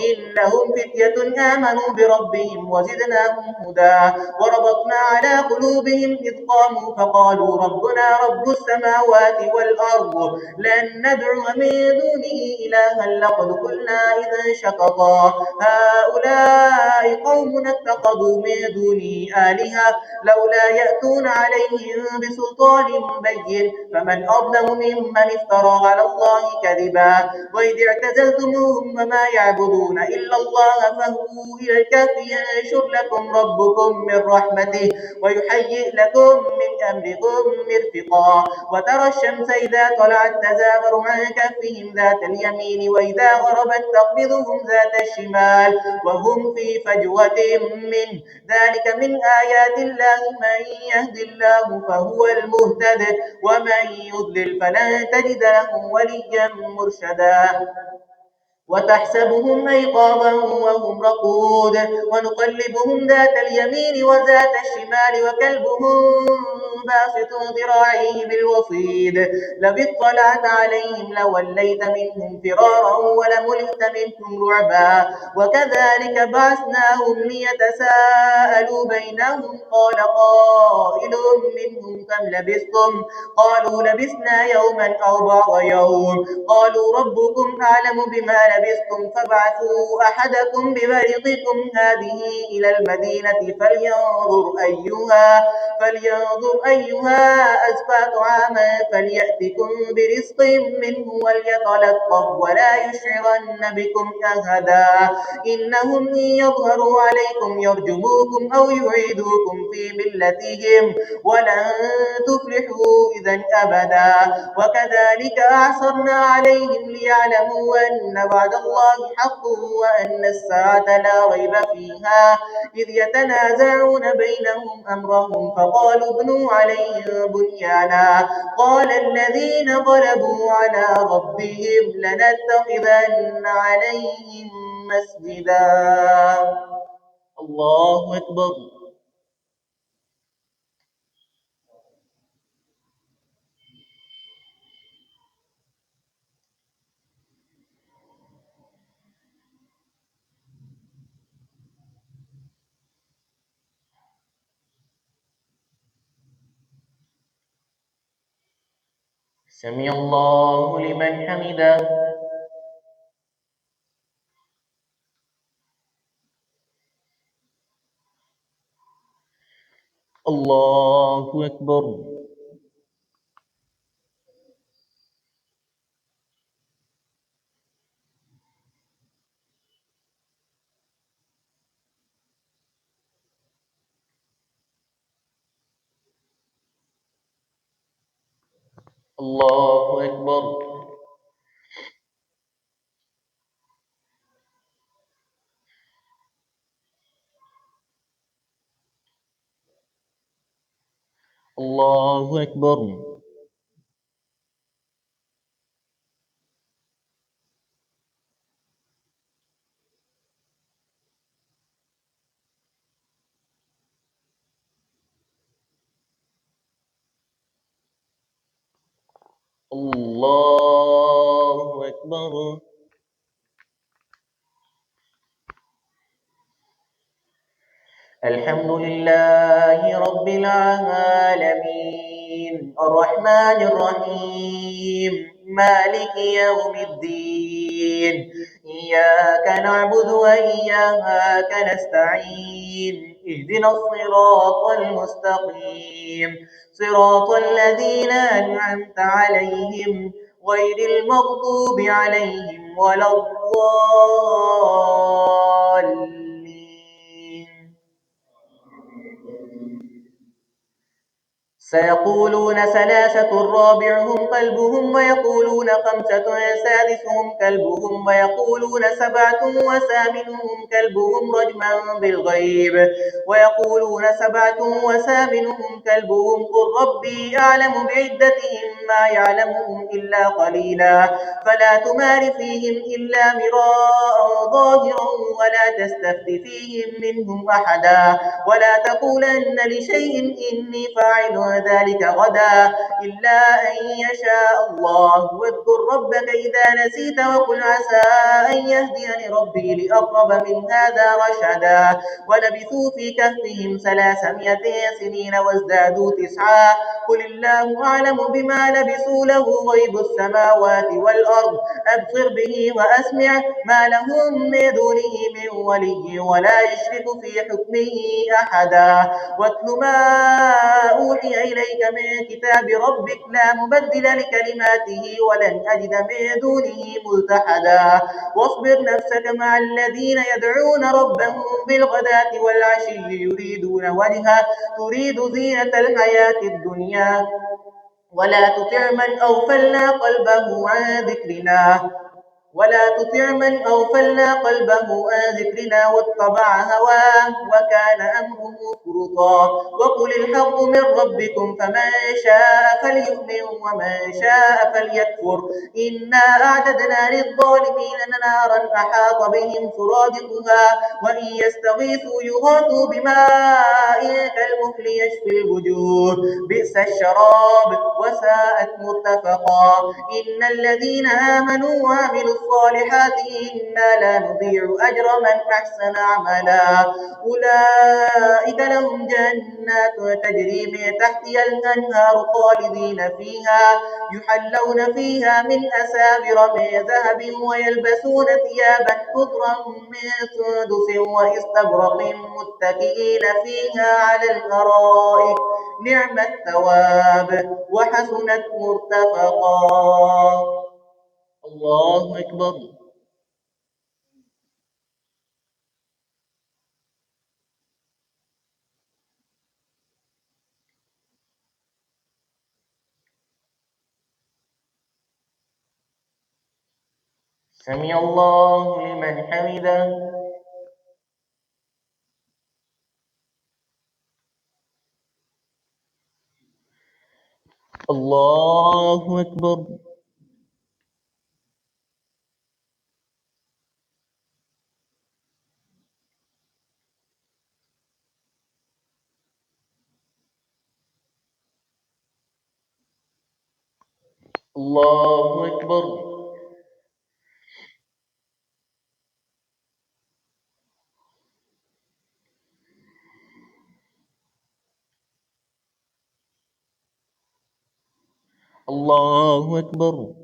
A: إنهم فتية آمنوا بربهم وزدناهم هدى وربطنا على قلوبهم إذ قاموا فقالوا ربنا رب السماوات والأرض لن ندعو من دونه إلها لقد قلنا إذا شططا هؤلاء قوم اتخذوا من دونه آلهة لولا يأتون عليهم بسلطان بين فمن أظلم ممن افترى على الله كذبا وإذ اعتزلتموهم وما يعبدون إلا الله فهو إلى الكهف ينشر لكم ربكم من رحمته ويهيئ لكم من أمركم مرفقا وترى الشمس إذا طلعت تزاور عن كهفهم ذات اليمين وإذا غربت تقبضهم ذات الشمال وهم في فجوة منه ذلك من آيات الله من يهد الله فهو المهتد ومن يضلل فلن تجد له وليا مرشدا وتحسبهم أيقاظا وهم رقود ونقلبهم ذات اليمين وذات الشمال وكلبهم باسط ذراعيه بالوصيد لو اطلعت عليهم لوليت منهم فرارا ولملئت منهم رعبا وكذلك بعثناهم ليتساءلوا بينهم قال قائل منهم كم لبثتم قالوا لبثنا يوما أو بعض يوم قالوا ربكم أعلم بما لبثتم فابعثوا أحدكم بورقكم هذه إلى المدينة فلينظر أيها أزكى طعاما فليأتكم برزق منه وليتلطف ولا يشعرن بكم أحدا إنهم إن يظهروا عليكم يرجموكم أو يعيدوكم في ملتهم ولن تفلحوا إذا أبدا وكذلك أعثرنا عليهم ليعلموا أن وعد الله حق وأن الساعة لا ريب فيها إذ يتنازعون بينهم أمرهم فقالوا ابنوا عليهم بنيانا قال الذين غلبوا على ربهم لنتخذن عليهم مسجدا. الله أكبر. سمع الله لمن حمده. الله أكبر. الله أكبر. الله أكبر. الله أكبر. الحمد لله رب العالمين الرحمن الرحيم مالك يوم الدين إياك نعبد وإياك نستعين اهدنا الصراط المستقيم صراط الذين أنعمت عليهم غير المغضوب عليهم ولا الضالين. سيقولون ثلاثة رابعهم كلبهم ويقولون خمسة سادسهم كلبهم ويقولون سبعة وثامنهم كلبهم رجما بالغيب ويقولون سبعة وثامنهم كلبهم قل ربي أعلم بعدتهم ما يعلمهم إلا قليلا فلا تمار فيهم إلا مراء ظاهرا ولا تستفت فيهم منهم أحدا ولا تقولن لشيء إني فاعل ذلك غدا إلا أن يشاء الله واذكر ربك إذا نسيت وقل عسى أن يهديني ربي لأقرب من هذا رشدا ولبثوا في كهفهم 300 سنين وازدادوا تسعا قل الله أعلم بما لبثوا له غيب السماوات والأرض أبصر به وأسمع ما لهم من دونه من ولي ولا يشرك في حكمه أحدا واتل ما أوحي إليك من كتاب ربك لا مبدل لكلماته ولن أجد من دونه ملتحدا واصبر نفسك مع الذين يدعون ربهم بالغداة والعشي يريدون وجهه تريد زينة الحياة الدنيا ولا تطع من أغفلنا قلبه عن ذكرنا عن ذكرنا واتبع هواه وكان أمره فرطا وقل الحق من ربكم فمن شاء فليؤمن ومن شاء فليكفر إنا أعددنا للظالمين نارا أحاط بهم سرادقها وإن يستغيثوا يغاثوا بماء كالمهل يشفي الوجوه بئس الشراب وساءت مرتفقا إن الذين آمنوا وعملوا الصالحات إنا لا نضيع أجر من أحسن عملا أولئك لهم جنات تجري من تحتها الأنهار خالدين فيها يحلون فيها من أساور من ذهب ويلبسون ثيابا خضرا من سندس واستبرق متكئين فيها على الأرائك نعم الثواب وحسنت مرتفقا. الله أكبر. سمع الله لمن حمده. الله أكبر. الله أكبر. الله أكبر.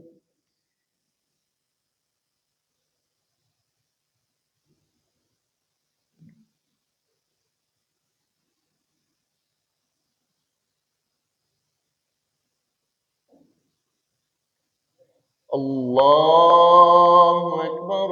A: الله أكبر.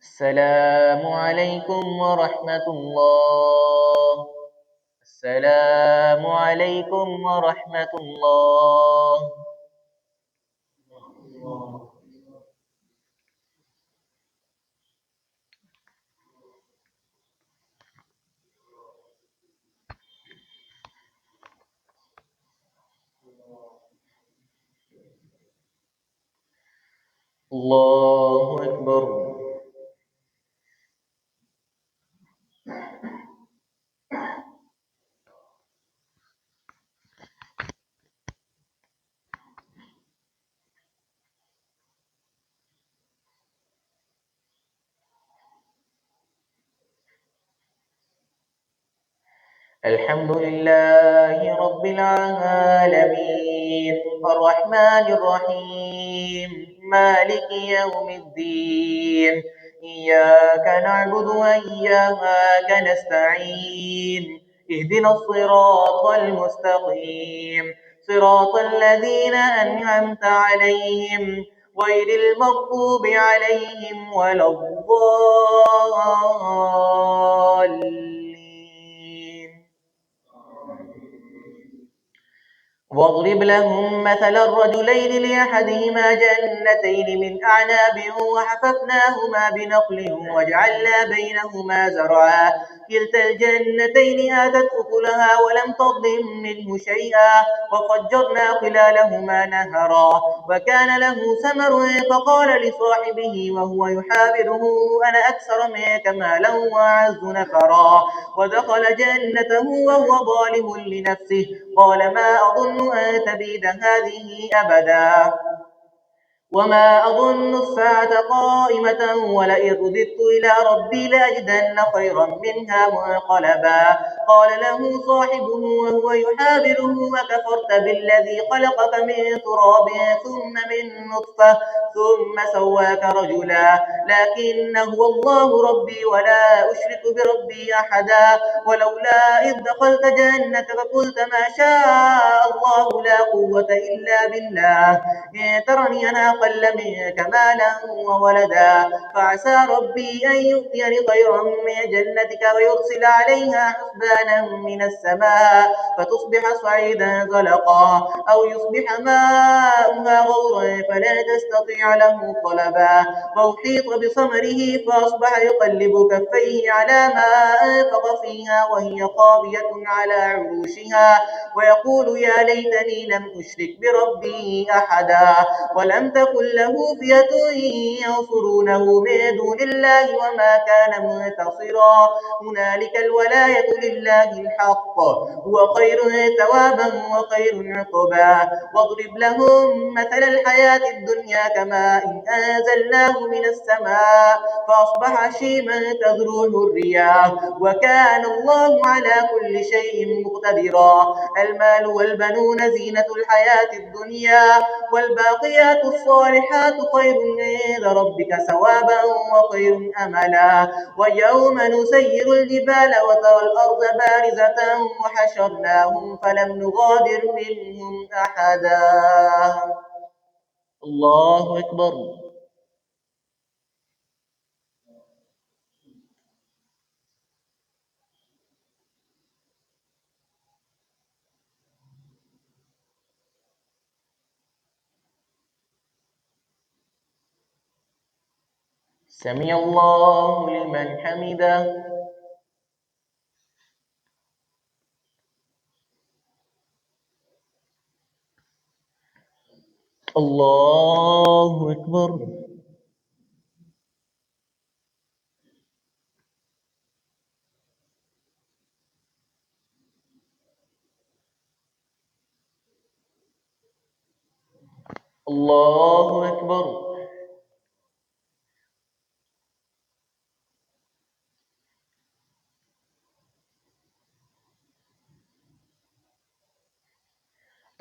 A: السلام عليكم ورحمة الله. السلام عليكم ورحمة الله. الله أكبر. الحمد لله رب العالمين الرحمن الرحيم مالك يوم الدين إياك نعبد وإياك نستعين اهدنا الصراط المستقيم صراط الذين أنعمت عليهم غير المغضوب عليهم ولا الضالين. واضرب لهم مثل الرجلين لأحدهما جنتين من أعناب وحففناهما بنخل وجعلنا بينهما زرعا كلتا الجنتين آتت أكلها ولم تظلم منه شيئا وفجرنا خلالهما نهرا وكان له ثمر فقال لصاحبه وهو يحاوره أنا أكثر منك مالا وأعز نفرا ودخل جنته وهو ظالم لنفسه قال ما أظن أن تبيد هذه أبدا وما أظن الساعة قائمة ولئن رددت إلى ربي لأجدن خيرا منها منقلبا قال له صاحبه وهو يحاوره أكفرت بالذي خلقك من تراب ثم من نطفة ثم سواك رجلا لكن هو الله ربي ولا أشرك بربي أحدا ولولا إذ دخلت جنتك قلت ما شاء الله لا قوة إلا بالله إن ترني أنا أقل منك مالا وولدا فعسى ربي أن يؤتيني خيرا من جنتك ويرسل عليها حسبانا من السماء فتصبح صعيدا زلقا أو يصبح ماؤها غورا فلا تستطيع له طلبا وأحيط بثمره فأصبح يقلب كفيه على ما أنفق فيها وهي خاوية على عروشها ويقول يا ليتني لم أشرك بربي أحدا ولم تكن له فئة ينصرونه من دون الله وما كان منتصرا هنالك الولاية لله الحق هو خير ثوابا وخير عقبا واضرب لهم مثل الحياة الدنيا كماء إن أنزلناه من السماء فأصبح هشيما تذروه الرياح وكان الله على كل شيء مقتدرا المال والبنون زينة الحياة الدنيا والباقيات الصالحات خير عند ربك ثوابا وخير أملا ويوم نسير الجبال وترى الأرض بارزة وحشرناهم فلم نغادر منهم أحدا. الله أكبر. سمع الله لمن حمده. الله أكبر. الله أكبر.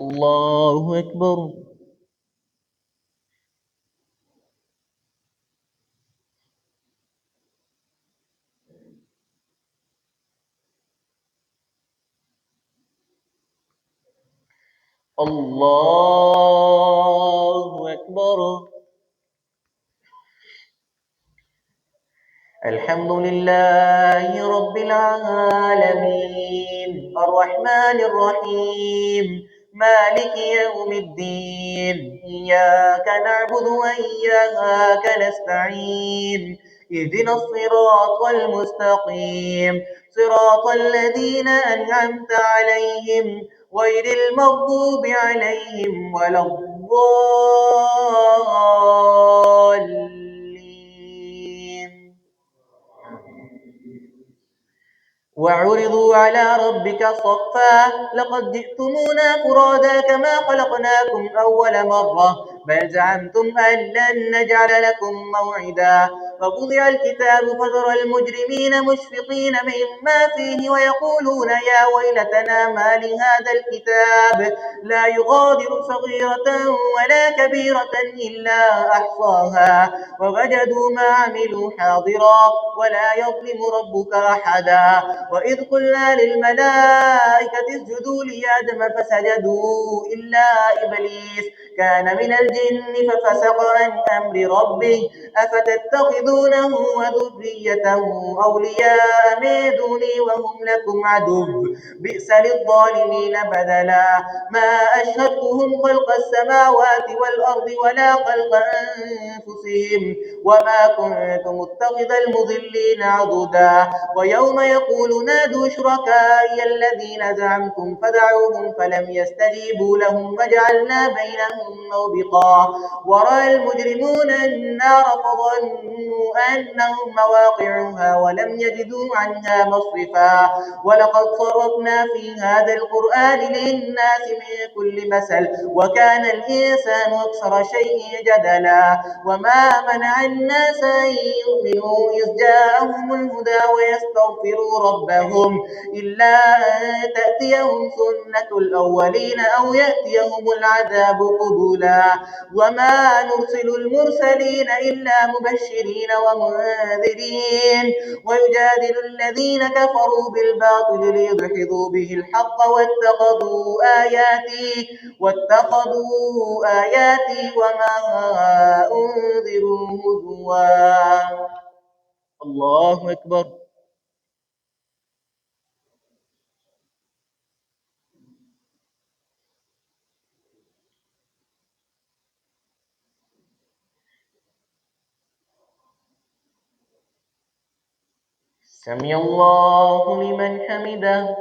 A: الله أكبر. الله أكبر. الحمد لله رب العالمين الرحمن الرحيم مالك يوم الدين إياك نعبد وإياك نستعين اهدنا الصراط المستقيم صراط الذين أنعمت عليهم غير المغضوب عليهم ولا الضالين. وعرضوا على ربك صفا لقد جئتمونا فرادا كما خلقناكم أول مرة بل زعمتم أن لن نجعل لكم موعدا فوضع الكتاب فترى المجرمين مشفقين مما فيه ويقولون يا ويلتنا ما لهذا الكتاب لا يغادر صغيرة ولا كبيرة إلا أحصاها ووجدوا ما عملوا حاضرا ولا يظلم ربك أحدا وإذ قلنا للملائكة اسجدوا لآدم فسجدوا إلا إبليس كان من الجن ففسق عن أمر ربه أفتتخذونه وذريته أولياء من دوني وهم لكم عدو بئس للظالمين بدلا ما أشهدتهم خلق السماوات والأرض ولا خلق أنفسهم وما كنت متخذ المضلين عضدا ويوم يقول نادوا شركائي الذين زعمتم فدعوهم فلم يستجيبوا لهم وجعلنا بينهم موبقا ورأى المجرمون النار فظنوا أنهم مواقعها ولم يجدوا عنها مصرفا ولقد صرفنا في هذا القرآن للناس من كل مثل وكان الإنسان أكثر شيء جدلا وما منع الناس أن يؤمنوا إذ جاءهم الهدى ويستغفروا ربهم إلا أن تأتيهم سنة الأولين أو يأتيهم العذاب قبلا وما نرسل المرسلين إلا مبشرين ومنذرين ويجادل الذين كفروا بالباطل ليدحضوا به الحق واتخذوا آياتي وما أنذروا هزوا. الله أكبر. سمع الله لمن حمده.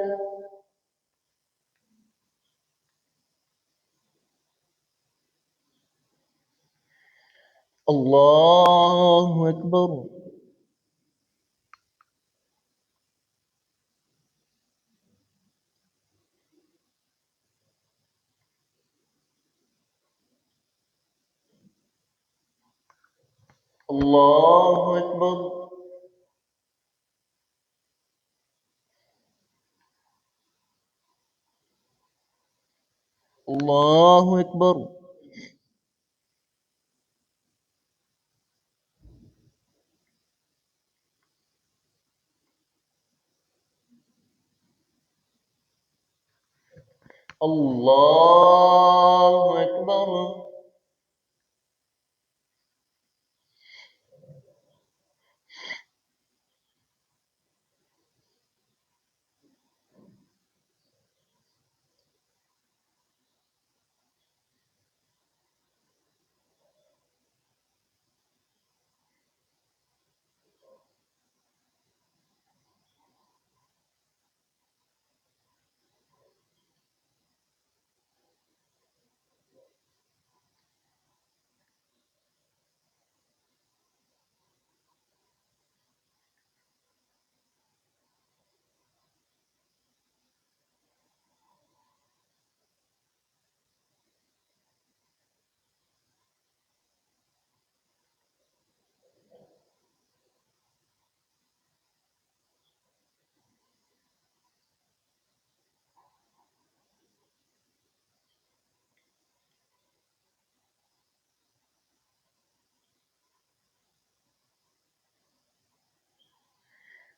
A: الله أكبر. الله أكبر. الله أكبر. الله أكبر.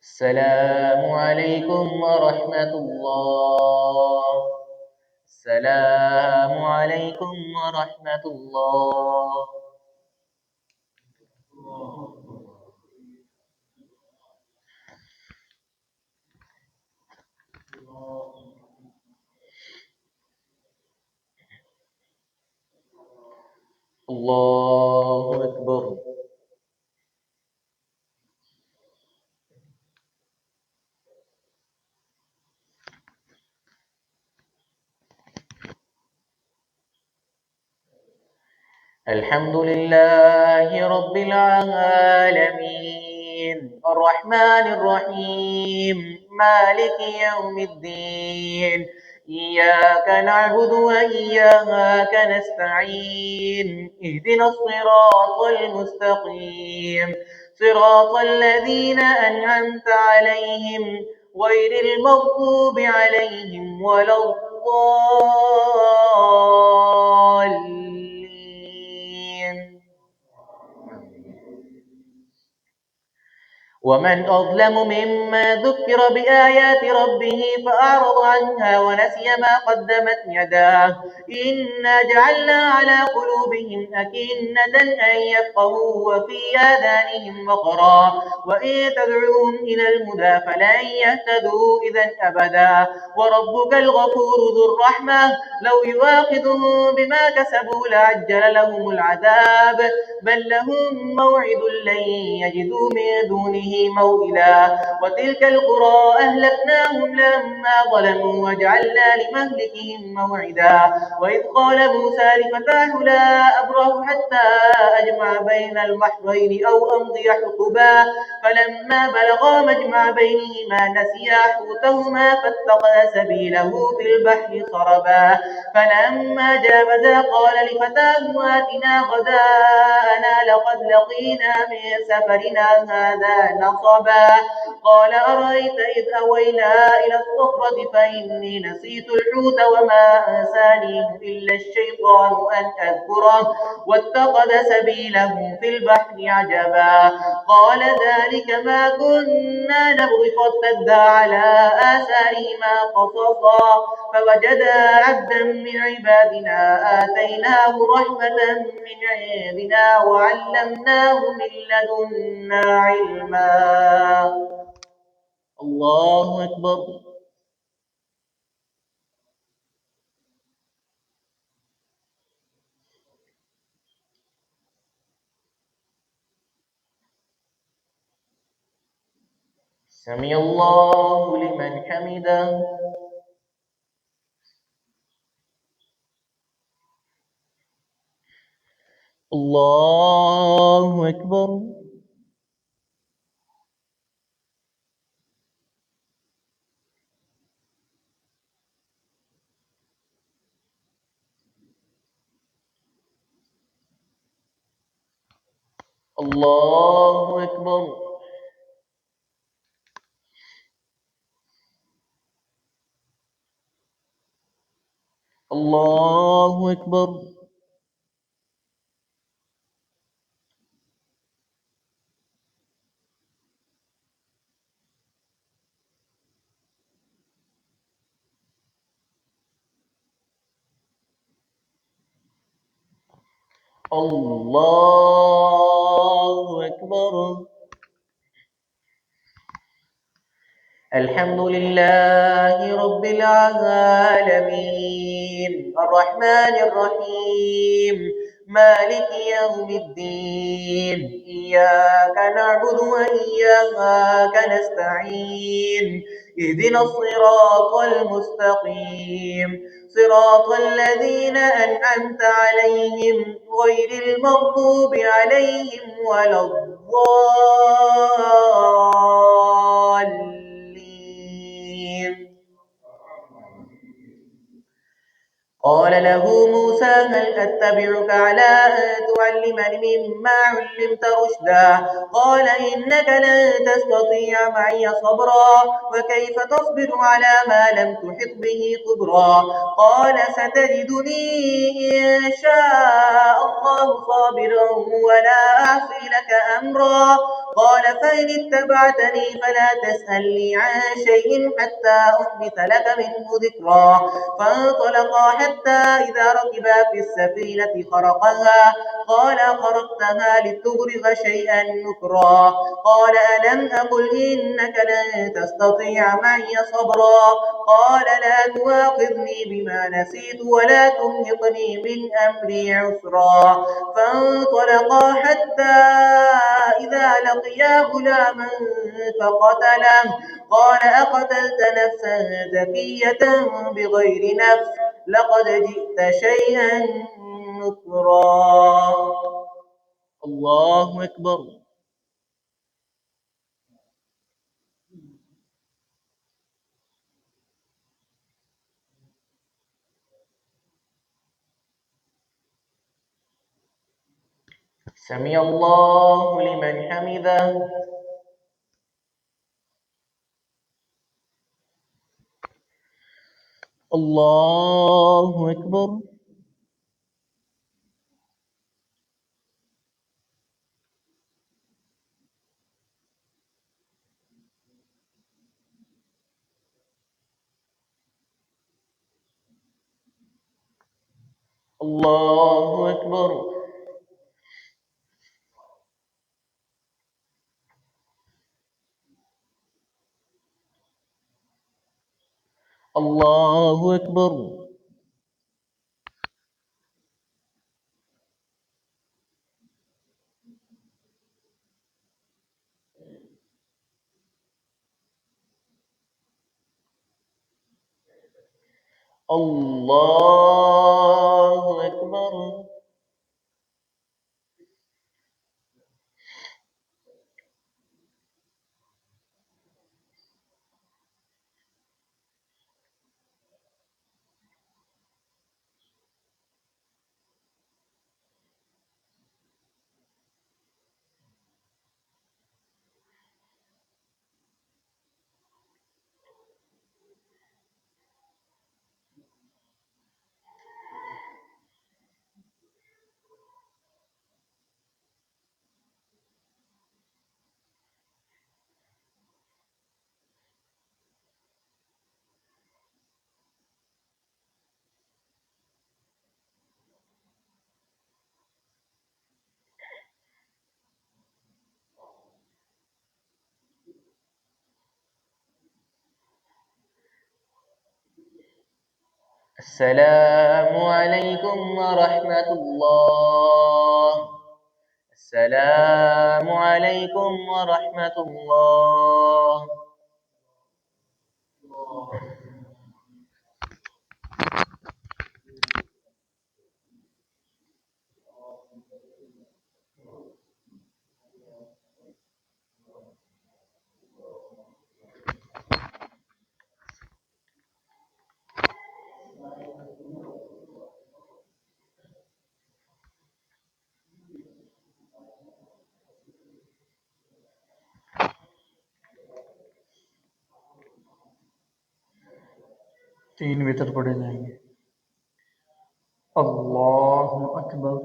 A: السلام عليكم ورحمة الله. السلام عليكم ورحمة الله. الله أكبر. الحمد لله رب العالمين الرحمن الرحيم مالك يوم الدين إياك نعبد وإياك نستعين اهدنا الصراط المستقيم صراط الذين أنعمت عليهم غير المغضوب عليهم ولا الضالين. ومن أظلم ممن ذكر بآيات ربه فأعرض عنها ونسي ما قدمت يداه إنا جعلنا على قلوبهم أكنة أن يفقهوا وفي آذانهم وقرا وإن تدعوهم إلى الهدى فلن يهتدوا إذا أبدا وربك الغفور ذو الرحمة لو يؤاخذهم بما كسبوا لعجل لهم العذاب بل لهم موعد لن يجدوا من دونه موئلا وتلك القرى أهلكناهم لما ظلموا وجعلنا لمهلكهم موعدا وإذ قال موسى لفتاه لا أبرح حتى أجمع بين البحرين أو أمضي حقبا فلما بلغا مجمع بينهما نسيا حوتهما فاتخذ سبيله في البحر سربا فلما جاوزا قال لفتاه آتنا غداءنا لقد لقينا من سفرنا هذا نصبا قال أرأيت إذ أوينا إلى الصخرة فإني نسيت الحوت وما أنسانيه إلا الشيطان أن أذكره واتخذ سبيله في البحر عجبا قال ذلك ما كنا نبغي فارتدا على آثارهما قصصا فوجدا عبدا من عبادنا آتيناه رحمة من عندنا وعلمناه من لدنا علما. الله أكبر. سمع الله لمن حمده. الله أكبر. الله أكبر. الله أكبر. الله أكبر. الحمد لله رب العالمين الرحمن الرحيم مالك يوم الدين إياك نعبد وإياك نستعين اهدنا الصراط المستقيم صراط الذين أنعمت عليهم غير المغضوب عليهم ولا الضالين. قال له موسى هل أتبعك على أن تعلمني مما علمت رشدا قال إنك لن تستطيع معي صبرا وكيف تصبر على ما لم تحط به خبرا قال ستجدني إن شاء الله صابرا ولا أعصي لك أمرا قال فإن اتبعتني فلا تسألني عن شيء حتى أحدث لك منه ذكرا. فانطلقا حتى إذا ركبا في السفينة خرقها قال خرقتها لتغرق شيئا نكرا. قال ألم أقل إنك لن تستطيع معي صبرا. قال لا تؤاخذني بما نسيت ولا ترهقني من أمري عسرا. فانطلقا حتى إذا لقيا غلاما فقتله. قال أقتلت نفسا زكية بغير نفس لقد جئت شيئا نكرا. الله أكبر. سمع الله لمن حمده. الله أكبر. الله أكبر. الله أكبر. الله أكبر. السلام عليكم ورحمة الله. السلام عليكم ورحمة الله. तीन वितर पढ़े जाएंगे। अल्लाहु अकबर।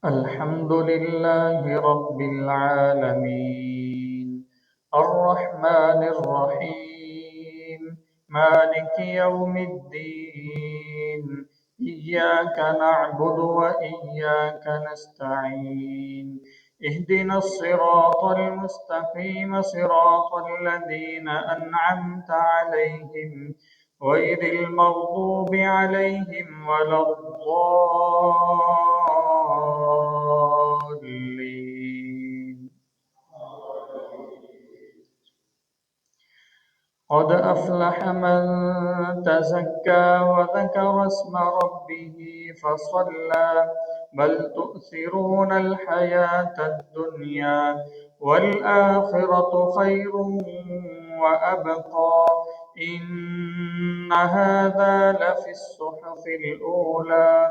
A: الحمد لله رب العالمين الرحمن الرحيم مالك يوم الدين إياك نعبد وإياك نستعين اهدنا الصراط المستقيم صراط الذين أنعمت عليهم غير المغضوب عليهم ولا الضالين. قد أفلح من تزكى وذكر اسم ربه فصلى بل تؤثرون الحياة الدنيا والآخرة خير وأبقى
B: إن هذا لفي الصحف الأولى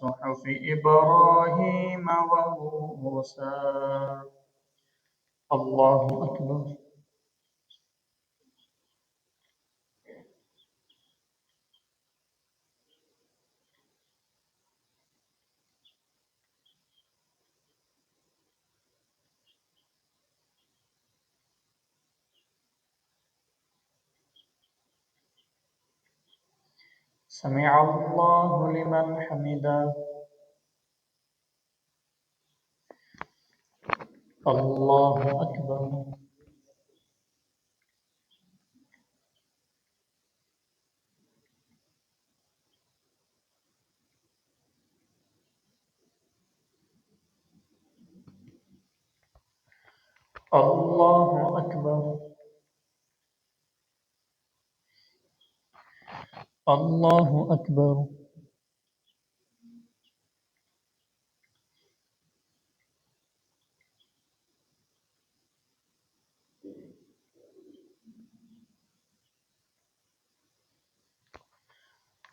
B: صحف إبراهيم وموسى. الله أكبر. سمع الله لمن حمده. الله أكبر. الله أكبر. الله أكبر.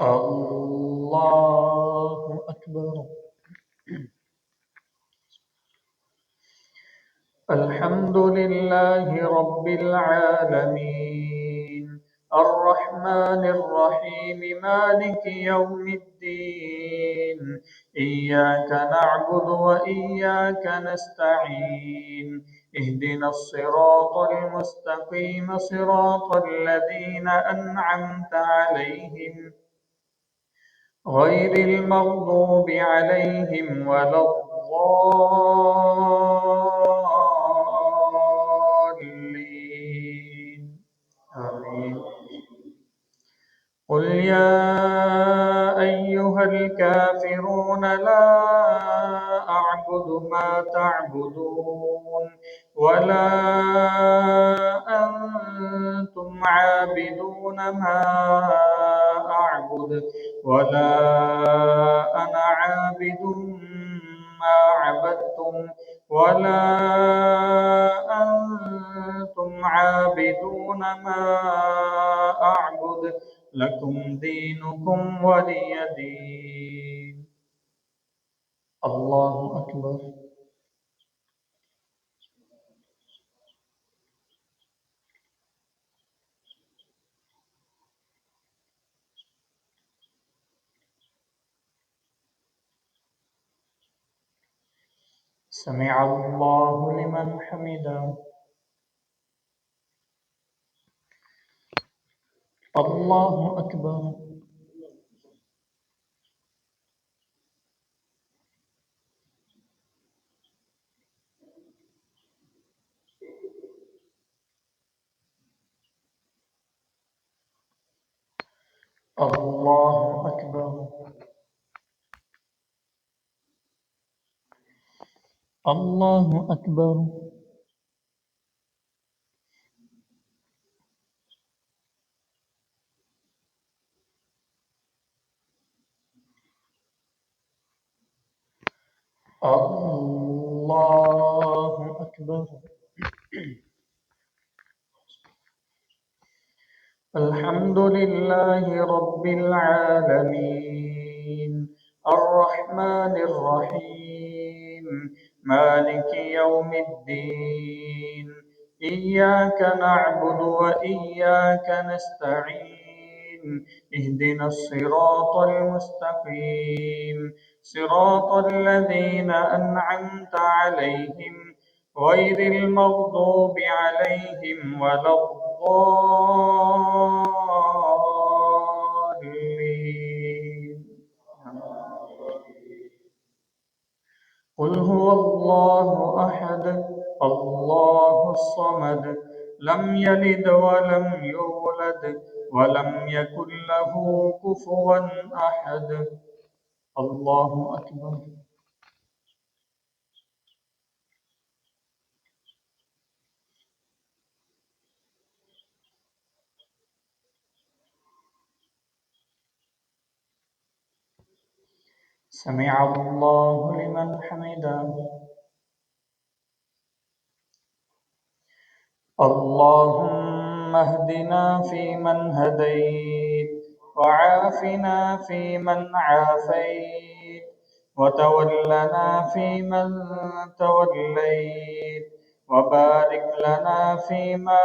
B: الله أكبر. الحمد لله رب العالمين الرحمن الرحيم مالك يوم الدين إياك نعبد وإياك نستعين اهدنا الصراط المستقيم صراط الذين أنعمت عليهم غير المغضوب عليهم ولا الضالين آمين. قل يا أيها الكافرون لا أعبد ما تعبدون ولا أنتم عابدون ما أعبد ولا أنا عابد ما عبدتم ولا أنتم عابدون ما أعبد لكم دينكم ولي دين. الله أكبر. سمع الله لمن حمده. الله أكبر. الله أكبر. الله أكبر. الله أكبر. الحمد لله رب العالمين الرحمن الرحيم مالك يوم الدين إياك نعبد وإياك نستعين اهدنا الصراط المستقيم صراط الذين أنعمت عليهم غير المغضوب عليهم ولا الضالين. قل هو الله أحد الله الصمد لم يلد ولم يولد ولم يكن له كفوا أحد. الله أكبر. سمع الله لمن حمده. اللهم اهدنا فيمن هديت وعافنا فيمن عافيت وتولنا فيمن توليت وبارك لنا فيما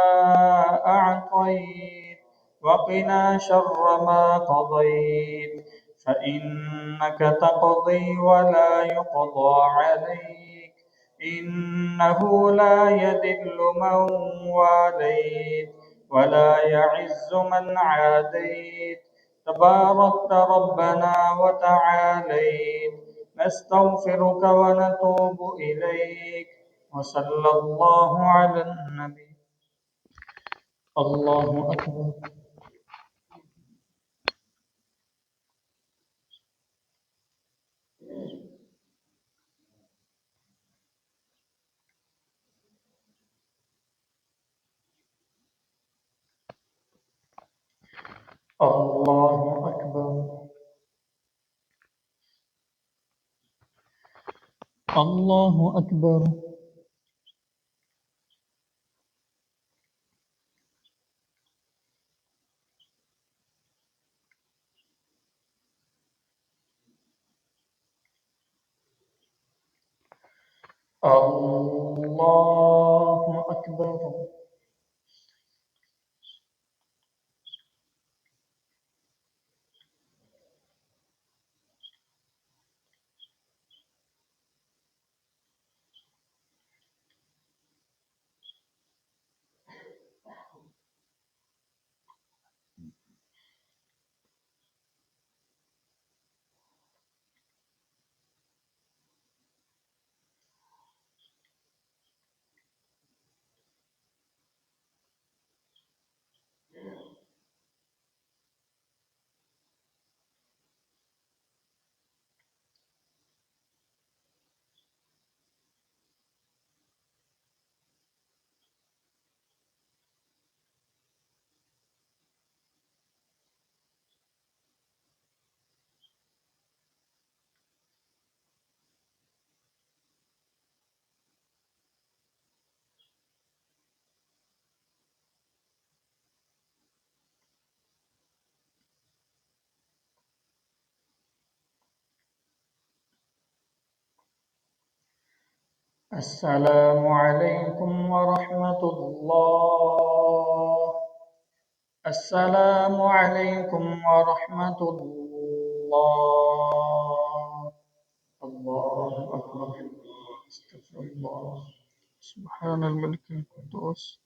B: أعطيت وقنا شر ما قضيت فإنك تقضي ولا يقضى عليك إنه لا يذل من واليت ولا يعز من عاديت تباركت ربنا وتعاليت نستغفرك ونتوب إليك وصلى الله على النبي. الله أكبر. الله أكبر. الله أكبر. الله أكبر. السلام عليكم ورحمة الله. السلام عليكم ورحمة الله. الله أكبر. استغفر الله. سبحان الملك القدوس.